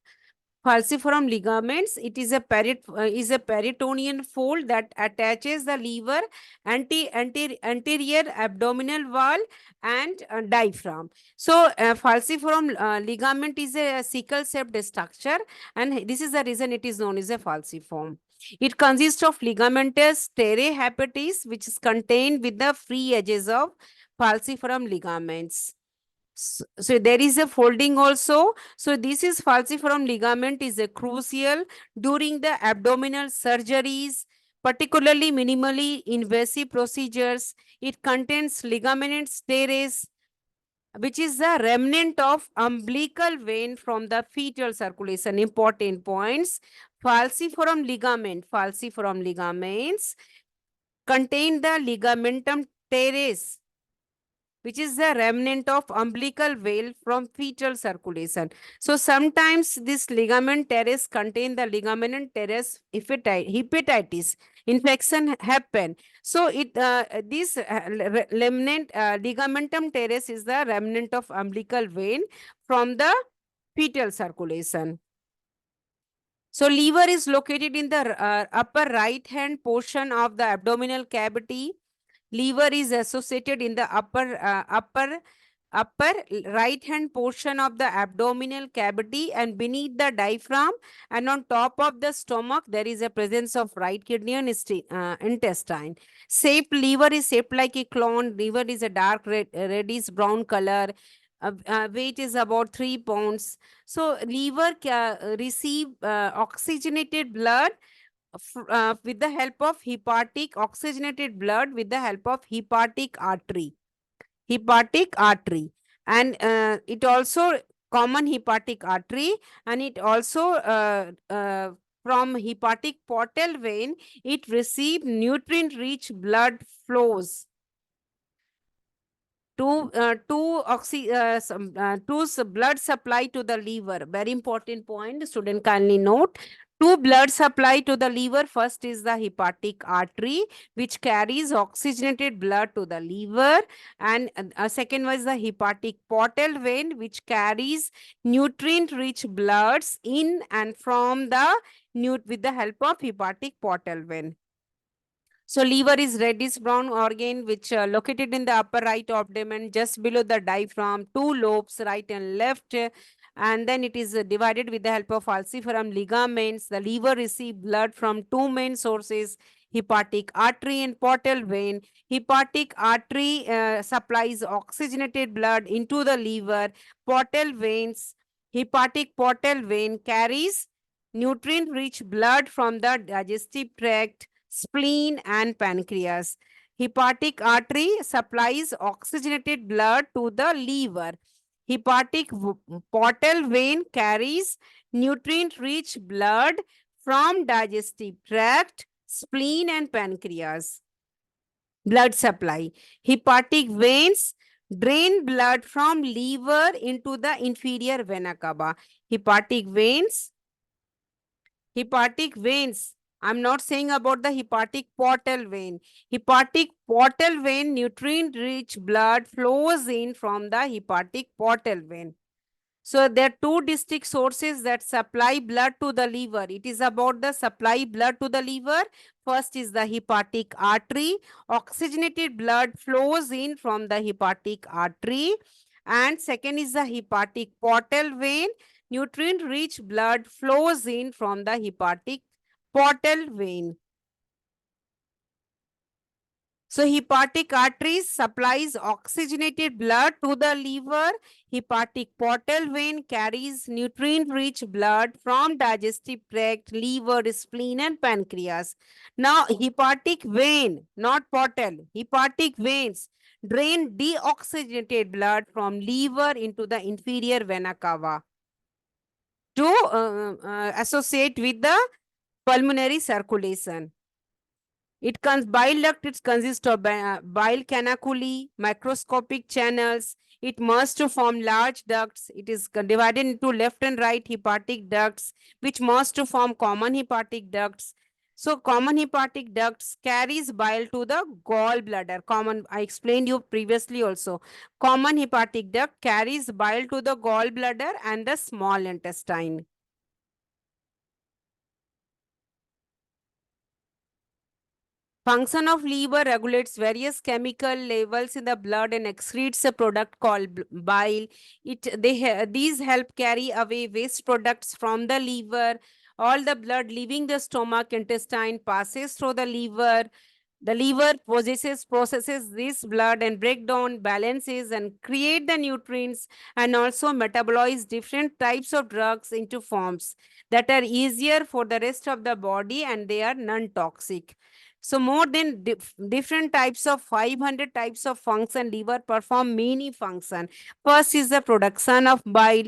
Falciform ligaments, it is a peritoneal fold that attaches the liver, anterior abdominal wall and diaphragm. So falciform ligament is a sickle shaped structure, and this is the reason it is known as a falciform. It consists of ligamentous terrae hepatis, which is contained with the free edges of falciform ligaments. So there is a folding also. So this is falciform ligament is a crucial during the abdominal surgeries, particularly minimally invasive procedures. It contains ligamentous teres, which is the remnant of umbilical vein from the fetal circulation. Important points. Falciform ligaments contain the ligamentum teres, which is the remnant of umbilical vein from fetal circulation. So sometimes this ligament teres contain the ligamentum teres hepatitis infection happen. So this remnant ligamentum teres is the remnant of umbilical vein from the fetal circulation. So liver is located in the upper right hand portion of the abdominal cavity. Liver is associated in the upper right hand portion of the abdominal cavity and beneath the diaphragm, and on top of the stomach there is a presence of right kidney and intestine. Liver is shaped like a clone. Liver is a dark reddish brown color. Weight is about 3 pounds. So liver receive oxygenated blood with the help of oxygenated blood with the help of hepatic artery. And it also common hepatic artery, and it also from hepatic portal vein it receive nutrient rich blood flows to blood supply to the liver. Very important point, student kindly note. Two blood supply to the liver. First is the hepatic artery, which carries oxygenated blood to the liver. And second was the hepatic portal vein, which carries nutrient-rich bloods in and from the with the help of hepatic portal vein. So liver is reddish brown organ which located in the upper right abdomen just below the diaphragm, two lobes, right and left. And then it is divided with the help of falciparum ligaments. The liver receives blood from two main sources, hepatic artery and portal vein. Hepatic artery supplies oxygenated blood into the liver. Portal veins, hepatic portal vein carries nutrient-rich blood from the digestive tract, spleen, and pancreas. Hepatic artery supplies oxygenated blood to the liver. Hepatic portal vein carries nutrient-rich blood from digestive tract, spleen, and pancreas. Blood supply. Hepatic veins drain blood from liver into the inferior vena cava. Hepatic veins Hepatic veins. I'm not saying about the hepatic portal vein. Hepatic portal vein, nutrient rich blood flows in from the hepatic portal vein. So there are two distinct sources that supply blood to the liver. It is about the supply blood to the liver. First is the hepatic artery. Oxygenated blood flows in from the hepatic artery. And second is the hepatic portal vein. Nutrient-rich blood flows in from the hepatic portal vein. So hepatic arteries supplies oxygenated blood to the liver. Hepatic portal vein carries nutrient-rich blood from digestive tract, liver, spleen, and pancreas. Now, hepatic vein, not portal, hepatic veins drain deoxygenated blood from liver into the inferior vena cava to associate with the pulmonary circulation. It bile duct, it consists of bile canaculi, microscopic channels. It must to form large ducts. It is divided into left and right hepatic ducts, which must to form common hepatic ducts. So common hepatic ducts carries bile to the gallbladder. Common, I explained you previously also. Common hepatic duct carries bile to the gallbladder and the small intestine. Function of liver regulates various chemical levels in the blood and excretes a product called bile. These help carry away waste products from the liver. All the blood leaving the stomach intestine passes through the liver. The liver processes this blood and break down, balances, and create the nutrients, and also metabolize different types of drugs into forms that are easier for the rest of the body and they are non-toxic. So more than different types of 500 types of function, liver perform many function. First is the production of bile,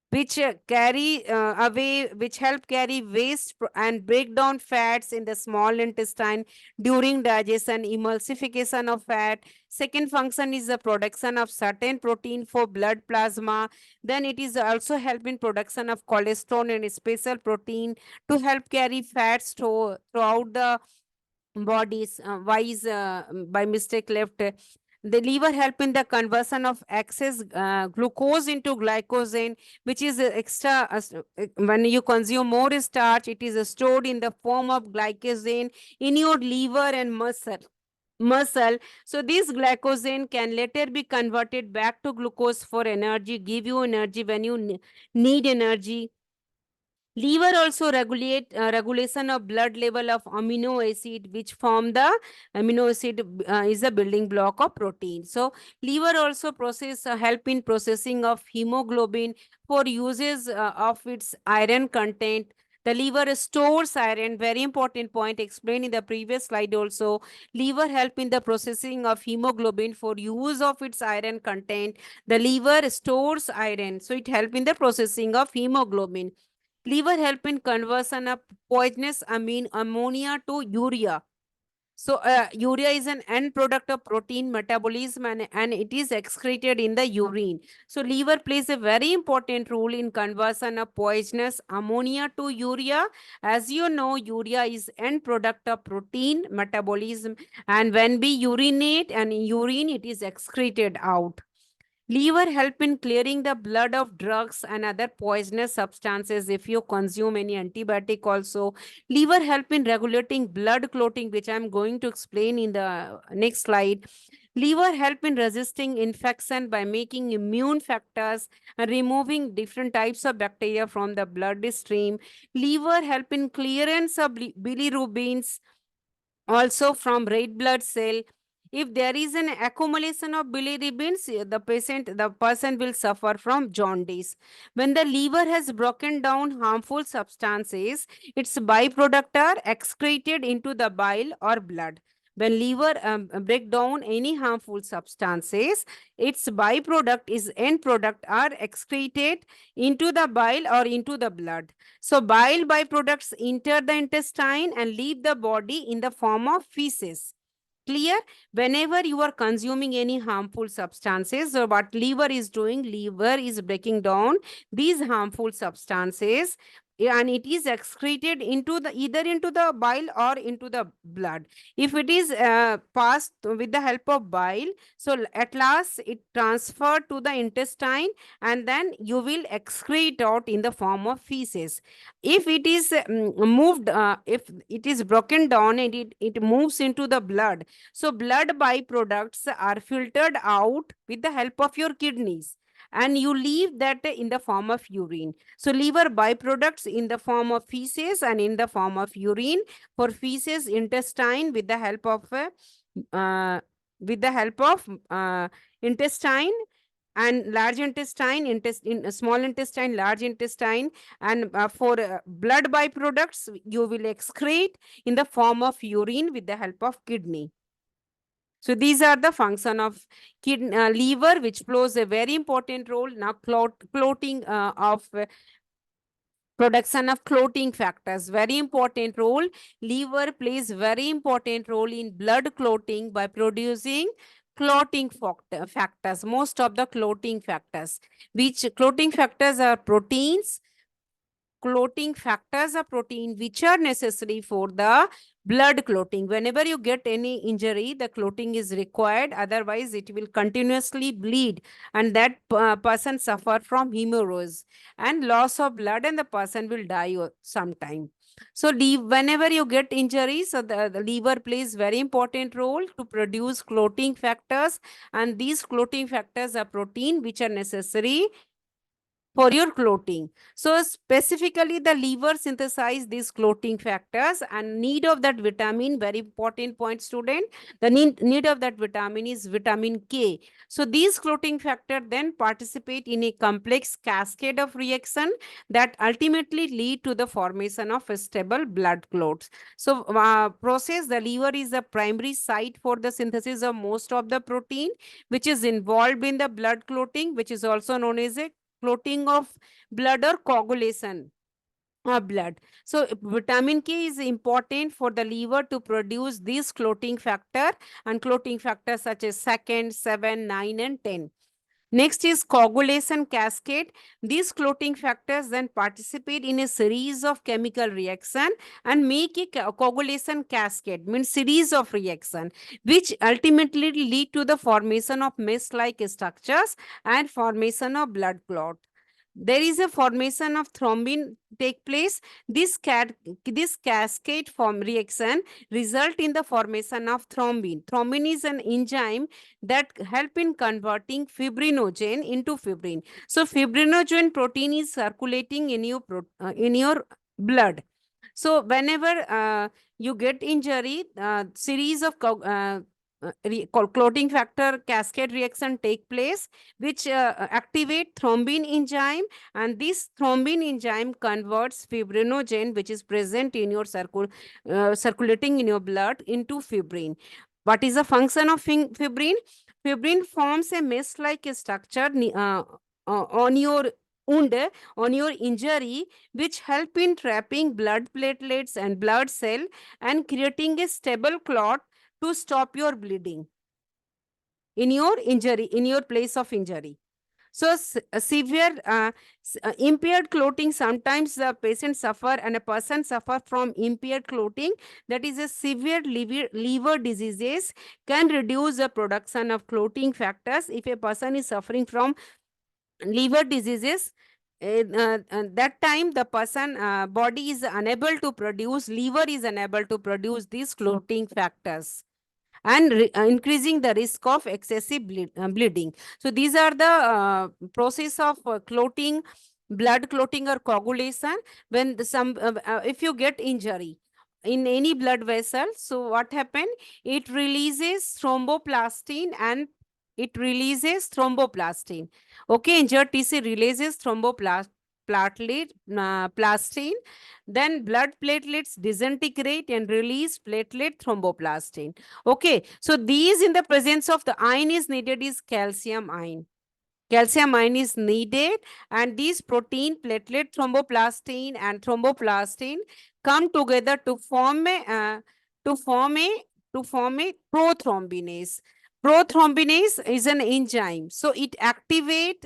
which which help carry waste and break down fats in the small intestine during digestion, emulsification of fat. Second function is the production of certain protein for blood plasma. Then it is also help in production of cholesterol and special protein to help carry fats throughout the bodies. Why is by mistake left? The liver help in the conversion of excess glucose into glycogen, which is extra. When you consume more starch, it is stored in the form of glycogen in your liver and muscle. So this glycogen can later be converted back to glucose for energy, give you energy when you need energy. Liver also regulate regulation of blood level of amino acid, which form the amino acid is a building block of protein. So liver also process help in processing of hemoglobin for uses of its iron content. The liver stores iron. Very important point explained in the previous slide also. Liver help in the processing of hemoglobin for use of its iron content. The liver stores iron, so it help in the processing of hemoglobin. Liver help in conversion of poisonous ammonia to urea. So urea is an end product of protein metabolism, and it is excreted in the urine. So liver plays a very important role in conversion of poisonous ammonia to urea. As you know, urea is end product of protein metabolism, and when we urinate and in urine, it is excreted out. Liver help in clearing the blood of drugs and other poisonous substances. If you consume any antibiotic also, liver help in regulating blood clotting, which I'm going to explain in the next slide. Liver help in resisting infection by making immune factors and removing different types of bacteria from the bloodstream. Liver help in clearance of bilirubins also from red blood cell. If there is an accumulation of bilirubins, the person will suffer from jaundice. When the liver has broken down harmful substances, its byproduct are excreted into the bile or blood. When liver break down any harmful substances, its byproduct is end product are excreted into the bile or into the blood. So bile byproducts enter the intestine and leave the body in the form of feces. Clear? Whenever you are consuming any harmful substances, so what liver is doing, liver is breaking down these harmful substances, and it is excreted into the either into the bile or into the blood. If it is passed with the help of bile, so at last it transferred to the intestine, and then you will excrete out in the form of feces. If it is moved, if it is broken down and it moves into the blood, so blood byproducts are filtered out with the help of your kidneys, and you leave that in the form of urine. So liver byproducts in the form of feces and in the form of urine. For feces, intestine with the help of uh, intestine, and large intestine, small intestine, large intestine, and for blood byproducts, you will excrete in the form of urine with the help of kidney. So these are the function of liver, which plays a very important role. Now clotting of production of clotting factors, very important role. Liver plays very important role in blood clotting by producing clotting factors. Most of the clotting factors, which clotting factors are proteins. Clotting factors are protein which are necessary for the blood clotting. Whenever you get any injury, the clotting is required. Otherwise, it will continuously bleed, and that person suffer from hemorrhage and loss of blood, and the person will die sometime. So, whenever you get injury, so the liver plays very important role to produce clotting factors, and these clotting factors are protein which are necessary for your clotting. So specifically the liver synthesize these clotting factors, and need of that vitamin, very important point student, the need of that vitamin is vitamin K. So these clotting factor then participate in a complex cascade of reaction that ultimately lead to the formation of stable blood clots. So process, the liver is the primary site for the synthesis of most of the protein which is involved in the blood clotting, which is also known as a clotting of blood or coagulation of blood. So vitamin K is important for the liver to produce this clotting factor, and clotting factors such as second, 7, 9, and 10. Next is coagulation cascade. These clotting factors then participate in a series of chemical reaction and make a coagulation cascade, means series of reaction, which ultimately lead to the formation of mesh-like structures and formation of blood clot. There is a formation of thrombin take place. This cascade form reaction result in the formation of thrombin. Thrombin is an enzyme that help in converting fibrinogen into fibrin. So fibrinogen protein is circulating in your blood. So whenever you get injury, series of clotting factor cascade reaction take place, which activate thrombin enzyme, and this thrombin enzyme converts fibrinogen, which is present in your circulating in your blood, into fibrin. What is the function of fibrin? Fibrin forms a mesh-like structure on your wound, on your injury, which help in trapping blood platelets and blood cell and creating a stable clot to stop your bleeding in your injury, in your place of injury. So severe impaired clotting, sometimes the patient suffer and a person suffer from impaired clotting, that is a severe liver diseases can reduce the production of clotting factors. If a person is suffering from liver diseases, that time the person body is unable to produce, liver is unable to produce these clotting factors and increasing the risk of excessive bleeding. So these are the process of clotting, blood clotting or coagulation. When if you get injury in any blood vessel, so what happen, it releases thromboplastin and it releases thromboplastin. Okay, injured tissue releases plastin, then blood platelets disintegrate and release platelet thromboplastin. Okay, so these in the presence of the iron is needed is calcium ion. Calcium ion is needed, and these protein, platelet, thromboplastin, and thromboplastin come together to form a prothrombinase. Prothrombinase is an enzyme, so it activate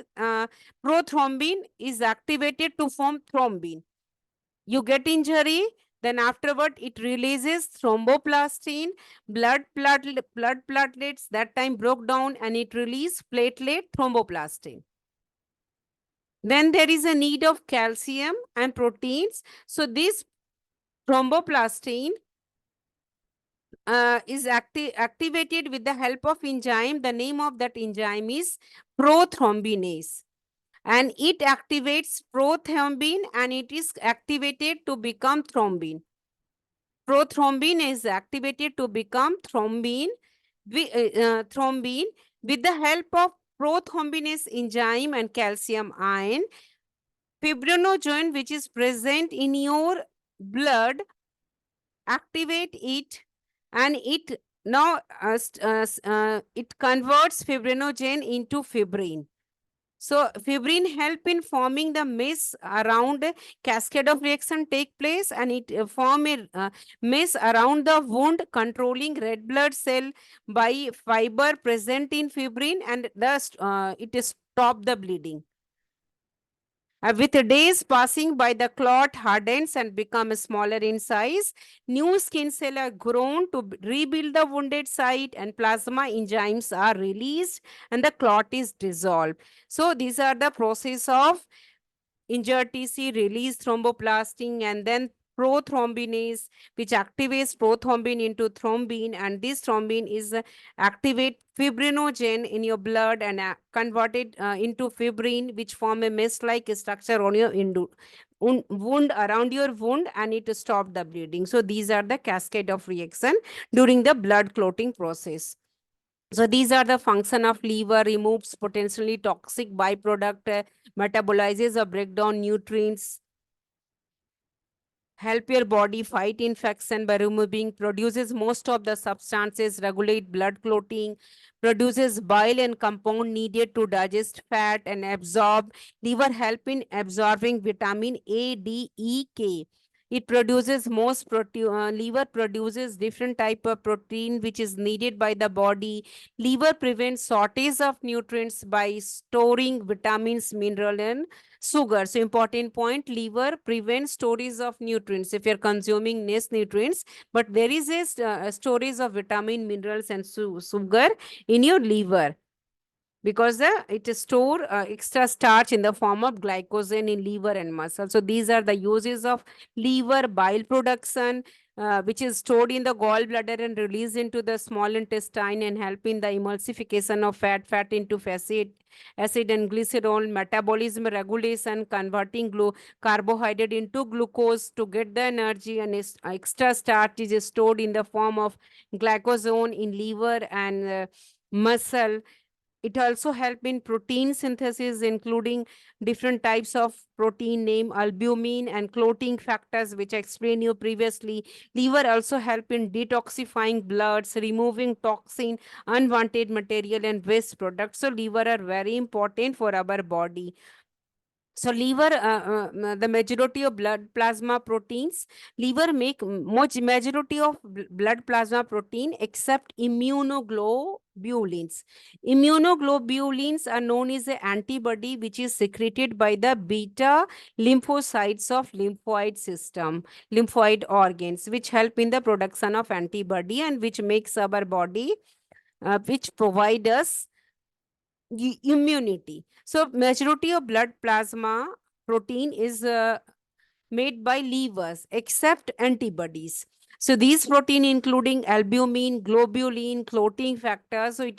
prothrombin is activated to form thrombin. You get injury, then afterward it releases thromboplastin, blood platelets that time broke down and it released platelet thromboplastin. Then there is a need of calcium and proteins. So this thromboplastin is activated with the help of enzyme. The name of that enzyme is prothrombinase. And it activates prothrombin and it is activated to become thrombin. Prothrombin is activated to become thrombin. Thrombin with the help of prothrombinase enzyme and calcium ion. Fibrinogen, which is present in your blood, activate it, and it now it converts fibrinogen into fibrin. So fibrin help in forming the mesh around, cascade of reaction take place, and it form a mesh around the wound, controlling red blood cell by fiber present in fibrin, and thus it stop the bleeding. With days passing by, the clot hardens and becomes smaller in size. New skin cells are grown to rebuild the wounded site, and plasma enzymes are released, and the clot is dissolved. So these are the process of injured tissue release thromboplastin, and then prothrombinase, which activates prothrombin into thrombin, and this thrombin is activate fibrinogen in your blood and converted into fibrin, which form a mesh-like structure on your wound, around your wound, and it stop the bleeding. So these are the cascade of reaction during the blood clotting process. So these are the function of liver: removes potentially toxic byproduct, metabolizes or break down nutrients, help your body fight infection by removing, produces most of the substances, regulate blood clotting, produces bile and compound needed to digest fat and absorb. Liver help in absorbing vitamin A, D, E, K. It produces most protein. Liver produces different type of protein which is needed by the body. Liver prevents shortage of nutrients by storing vitamins, mineral, and sugar. So important point, liver prevents storage of nutrients if you're consuming less nutrients, but there is a storage of vitamin, minerals, and sugar in your liver, because it store extra starch in the form of glycogen in liver and muscle. So these are the uses of liver: bile production, which is stored in the gallbladder and released into the small intestine and help in the emulsification of fat into acid and glycerol. Metabolism regulation, converting carbohydrate into glucose to get the energy, and extra starch is stored in the form of glycogen in liver and muscle. It also help in protein synthesis, including different types of protein named albumin and clotting factors, which I explained you previously. Liver also help in detoxifying bloods, removing toxin, unwanted material, and waste products. So liver are very important for our body. So liver, the majority of blood plasma proteins, liver make much majority of blood plasma protein except immunoglobulins. Immunoglobulins are known as the antibody which is secreted by the beta lymphocytes of lymphoid system, lymphoid organs, which help in the production of antibody and which makes our body, which provide us immunity. So majority of blood plasma protein is made by livers except antibodies. So these protein including albumin, globulin, clotting factor. So it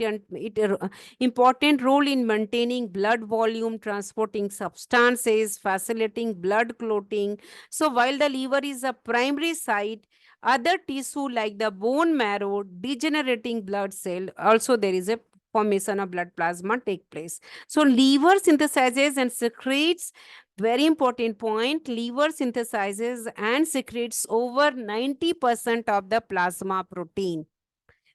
important role in maintaining blood volume, transporting substances, facilitating blood clotting. So while the liver is a primary site, other tissue like the bone marrow, degenerating blood cell, also there is a formation of blood plasma take place. So liver synthesizes and secretes, very important point, liver synthesizes and secretes over 90% of the plasma protein,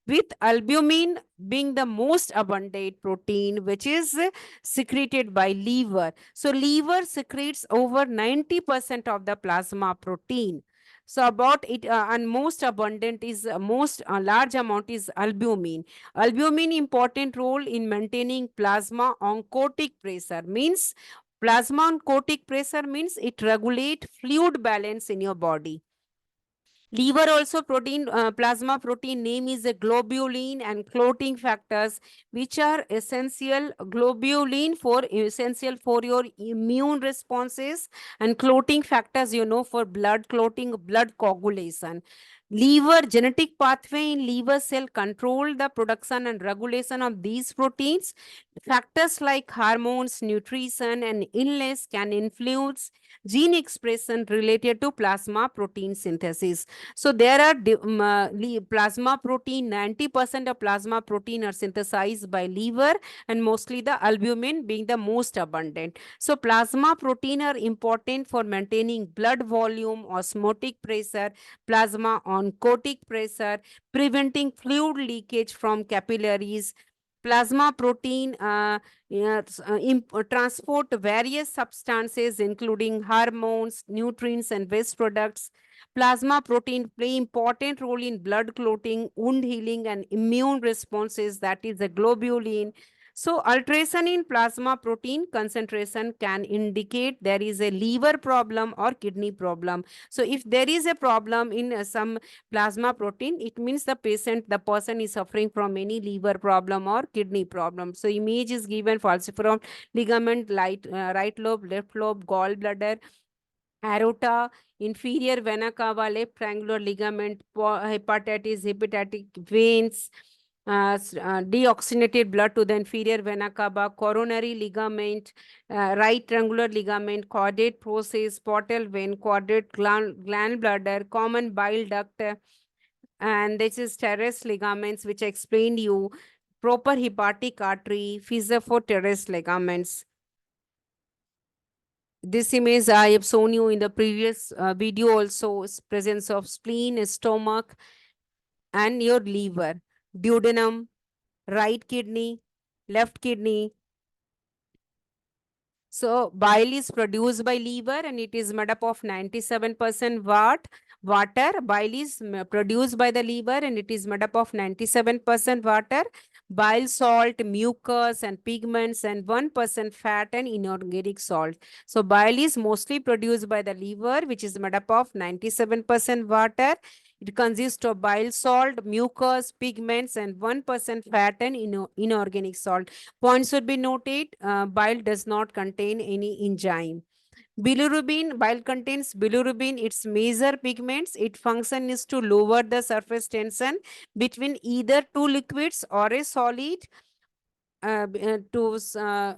with albumin being the most abundant protein which is secreted by liver. So liver secretes over 90% of the plasma protein. So about it, and most abundant is most large amount is albumin. Albumin important role in maintaining plasma oncotic pressure, means plasma oncotic pressure means it regulate fluid balance in your body. Liver also protein, plasma protein name is a globulin and clotting factors, which are essential. Globulin for essential for your immune responses, and clotting factors, for blood clotting, blood coagulation. Liver genetic pathway in liver cell control the production and regulation of these proteins. Factors like hormones, nutrition, and illness can influence gene expression related to plasma protein synthesis. So there are plasma protein, 90% of plasma protein are synthesized by liver, and mostly the albumin being the most abundant. So plasma protein are important for maintaining blood volume, osmotic pressure, plasma oncotic pressure, preventing fluid leakage from capillaries. Plasma protein transport various substances including hormones, nutrients, and waste products. Plasma protein play important role in blood clotting, wound healing, and immune responses, that is the globulin. So alteration in plasma protein concentration can indicate there is a liver problem or kidney problem. So if there is a problem in some plasma protein, it means the person is suffering from any liver problem or kidney problem. So image is given: falciform ligament, right lobe, left lobe, gallbladder, aorta, inferior vena cava, left triangular ligament, hepatitis, hepatic veins, deoxygenated blood to the inferior vena cava, coronary ligament, right triangular ligament, caudate process, portal vein, caudate gallbladder, common bile duct, and this is teres ligaments, which I explained you, proper hepatic artery, fissure for teres ligaments. This image I have shown you in the previous video also, is presence of spleen, stomach, and your liver, duodenum, right kidney, left kidney. So bile is produced by liver and it is made up of 97% water. Bile is produced by the liver and it is made up of 97% water, bile salt, mucus and pigments, and 1% fat and inorganic salt. So bile is mostly produced by the liver, which is made up of 97% water. It consists of bile salt, mucus, pigments, and 1% fat and inorganic salt. Points should be noted. Bile does not contain any enzyme. Bilirubin, bile contains bilirubin, its major pigments. Its function is to lower the surface tension between either two liquids or a solid, to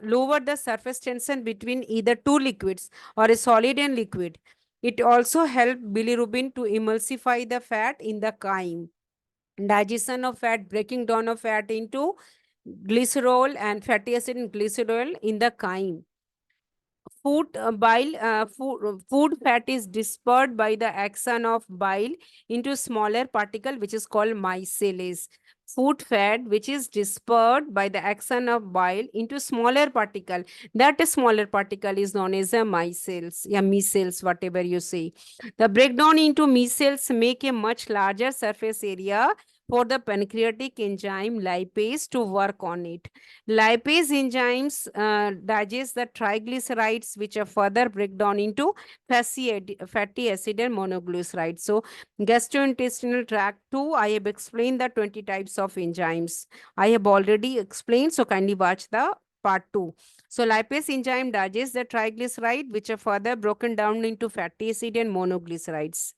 lower the surface tension between either two liquids or a solid and liquid. It also helps bilirubin to emulsify the fat in the chyme. Digestion of fat, breaking down of fat into glycerol and fatty acid and glycerol in the chyme. Food fat is dispersed by the action of bile into smaller particle, which is called micelles. food fat which is dispersed by the action of bile into smaller particle. That smaller particle is known as a micelles, yeah, micelles, whatever you say. The breakdown into micelles make a much larger surface area for the pancreatic enzyme lipase to work on it. Lipase enzymes digest the triglycerides, which are further break down into fatty acid and monoglycerides. So gastrointestinal tract 2, I have explained the 20 types of enzymes. I have already explained, so kindly watch the part 2. So lipase enzyme digests the triglyceride, which are further broken down into fatty acid and monoglycerides.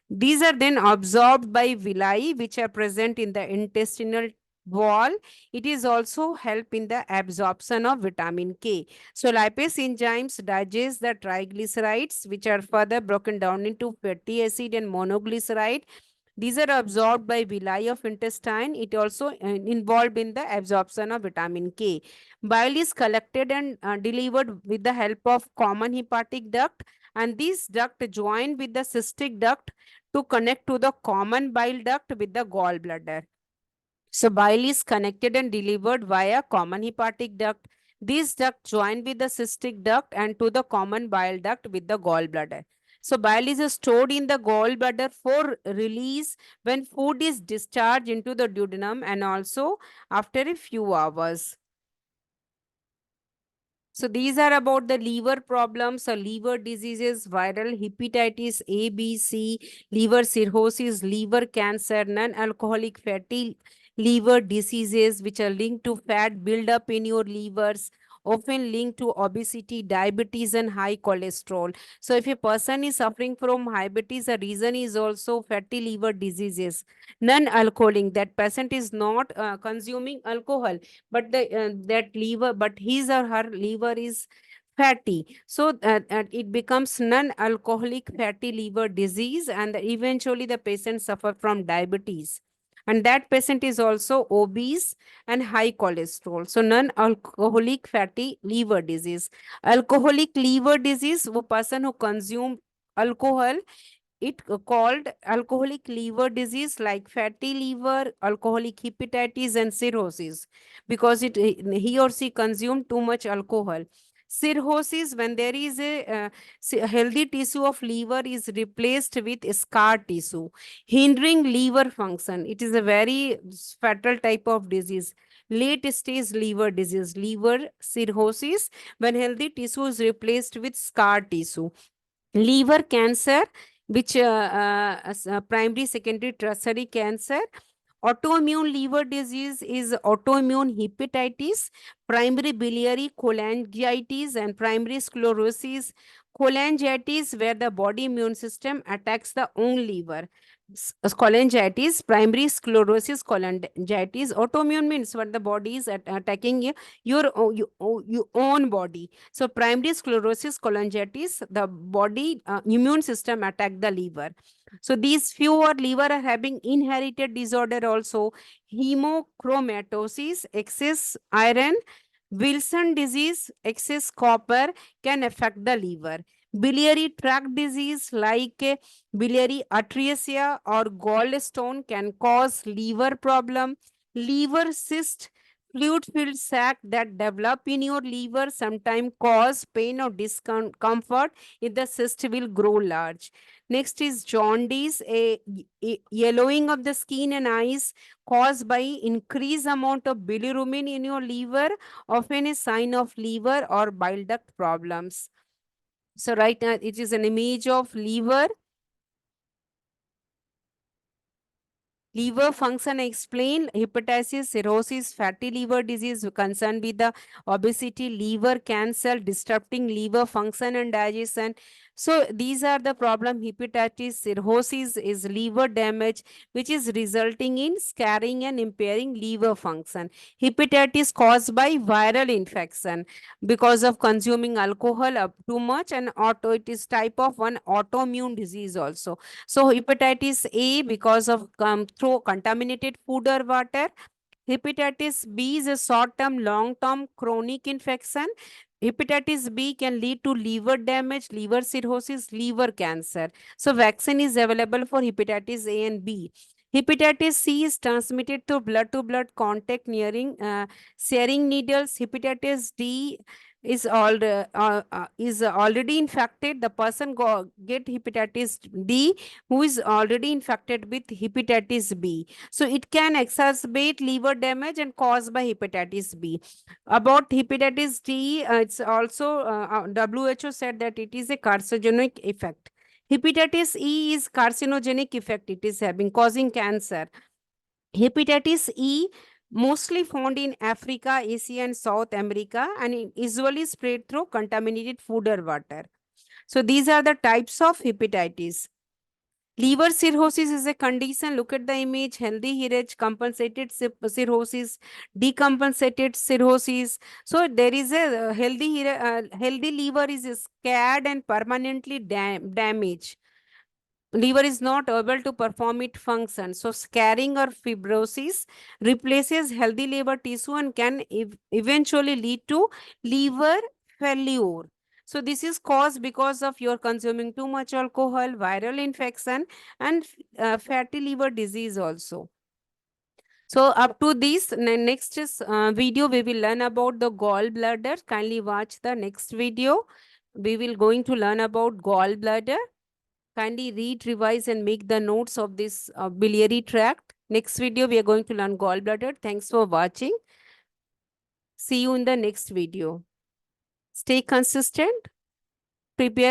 These are then absorbed by villi, which are present in the intestinal wall. It is also help in the absorption of vitamin K. So lipase enzymes digest the triglycerides, which are further broken down into fatty acid and monoglyceride. These are absorbed by villi of intestine. It also involved in the absorption of vitamin K. Bile is collected and delivered with the help of common hepatic duct, and this duct joined with the cystic duct to connect to the common bile duct with the gallbladder. So bile is connected and delivered via common hepatic duct. This duct joined with the cystic duct and to the common bile duct with the gallbladder. So bile is stored in the gallbladder for release when food is discharged into the duodenum and also after a few hours. So these are about the liver problems or liver diseases, viral hepatitis A, B, C, liver cirrhosis, liver cancer, non-alcoholic fatty liver diseases which are linked to fat buildup in your livers, often linked to obesity, diabetes, and high cholesterol. So if a person is suffering from diabetes, the reason is also fatty liver diseases. Non-alcoholic, that person is not consuming alcohol, but that liver, but his or her liver is fatty, so it becomes non-alcoholic fatty liver disease, and eventually the patient suffer from diabetes, and that patient is also obese and high cholesterol. So non-alcoholic fatty liver disease. Alcoholic liver disease, a person who consume alcohol, it called alcoholic liver disease like fatty liver, alcoholic hepatitis, and cirrhosis, because he or she consumed too much alcohol. Cirrhosis, when there is a healthy tissue of liver is replaced with scar tissue, hindering liver function. It is a very fatal type of disease. Late stage liver disease, liver cirrhosis, when healthy tissue is replaced with scar tissue. Liver cancer, which primary, secondary, tertiary cancer. Autoimmune liver disease is autoimmune hepatitis, primary biliary cholangitis, and primary sclerosis. Cholangitis, where the body immune system attacks the own liver. Cholangitis, primary sclerosis, cholangitis. Autoimmune means what the body is attacking your own body. So primary sclerosis, cholangitis, the body immune system attack the liver. So these fewer liver are having inherited disorder also. Hemochromatosis, excess iron, Wilson disease, excess copper can affect the liver. Biliary tract disease like biliary atresia or gallstone can cause liver problem. Liver cyst, fluid-filled sac that develop in your liver sometimes cause pain or discomfort if the cyst will grow large. Next is jaundice, a yellowing of the skin and eyes caused by increased amount of bilirubin in your liver, often a sign of liver or bile duct problems. So right now it is an image of liver. Liver function, I explain hepatitis, cirrhosis, fatty liver disease concerned with the obesity, liver cancer, disrupting liver function and digestion. So these are the problem. Hepatitis, cirrhosis is liver damage, which is resulting in scarring and impairing liver function. Hepatitis caused by viral infection because of consuming alcohol up too much, and it is type of one autoimmune disease also. So hepatitis A because of through contaminated food or water. Hepatitis B is a short-term, long-term chronic infection. Hepatitis B can lead to liver damage, liver cirrhosis, liver cancer. So vaccine is available for hepatitis A and B. Hepatitis C is transmitted through blood-to-blood contact nearing sharing needles. Hepatitis D is already infected. The person get hepatitis D who is already infected with hepatitis B. So it can exacerbate liver damage and caused by hepatitis B. About hepatitis D, it's also WHO said that it is a carcinogenic effect. Hepatitis E is carcinogenic effect it is having, causing cancer. Hepatitis E mostly found in Africa, Asia, and South America, and it usually spread through contaminated food or water. So these are the types of hepatitis. Liver cirrhosis is a condition. Look at the image. Healthy hemorrhage, compensated cirrhosis, decompensated cirrhosis. So there is a healthy liver is scarred and permanently damaged. Liver is not able to perform its function. So scarring or fibrosis replaces healthy liver tissue and can eventually lead to liver failure. So this is caused because of your consuming too much alcohol, viral infection, and fatty liver disease also. So up to this next video, we will learn about the gallbladder. Kindly watch the next video. We will going to learn about gallbladder. Kindly read, revise, and make the notes of this biliary tract. Next video, we are going to learn gallbladder. Thanks for watching. See you in the next video. Stay consistent. Prepare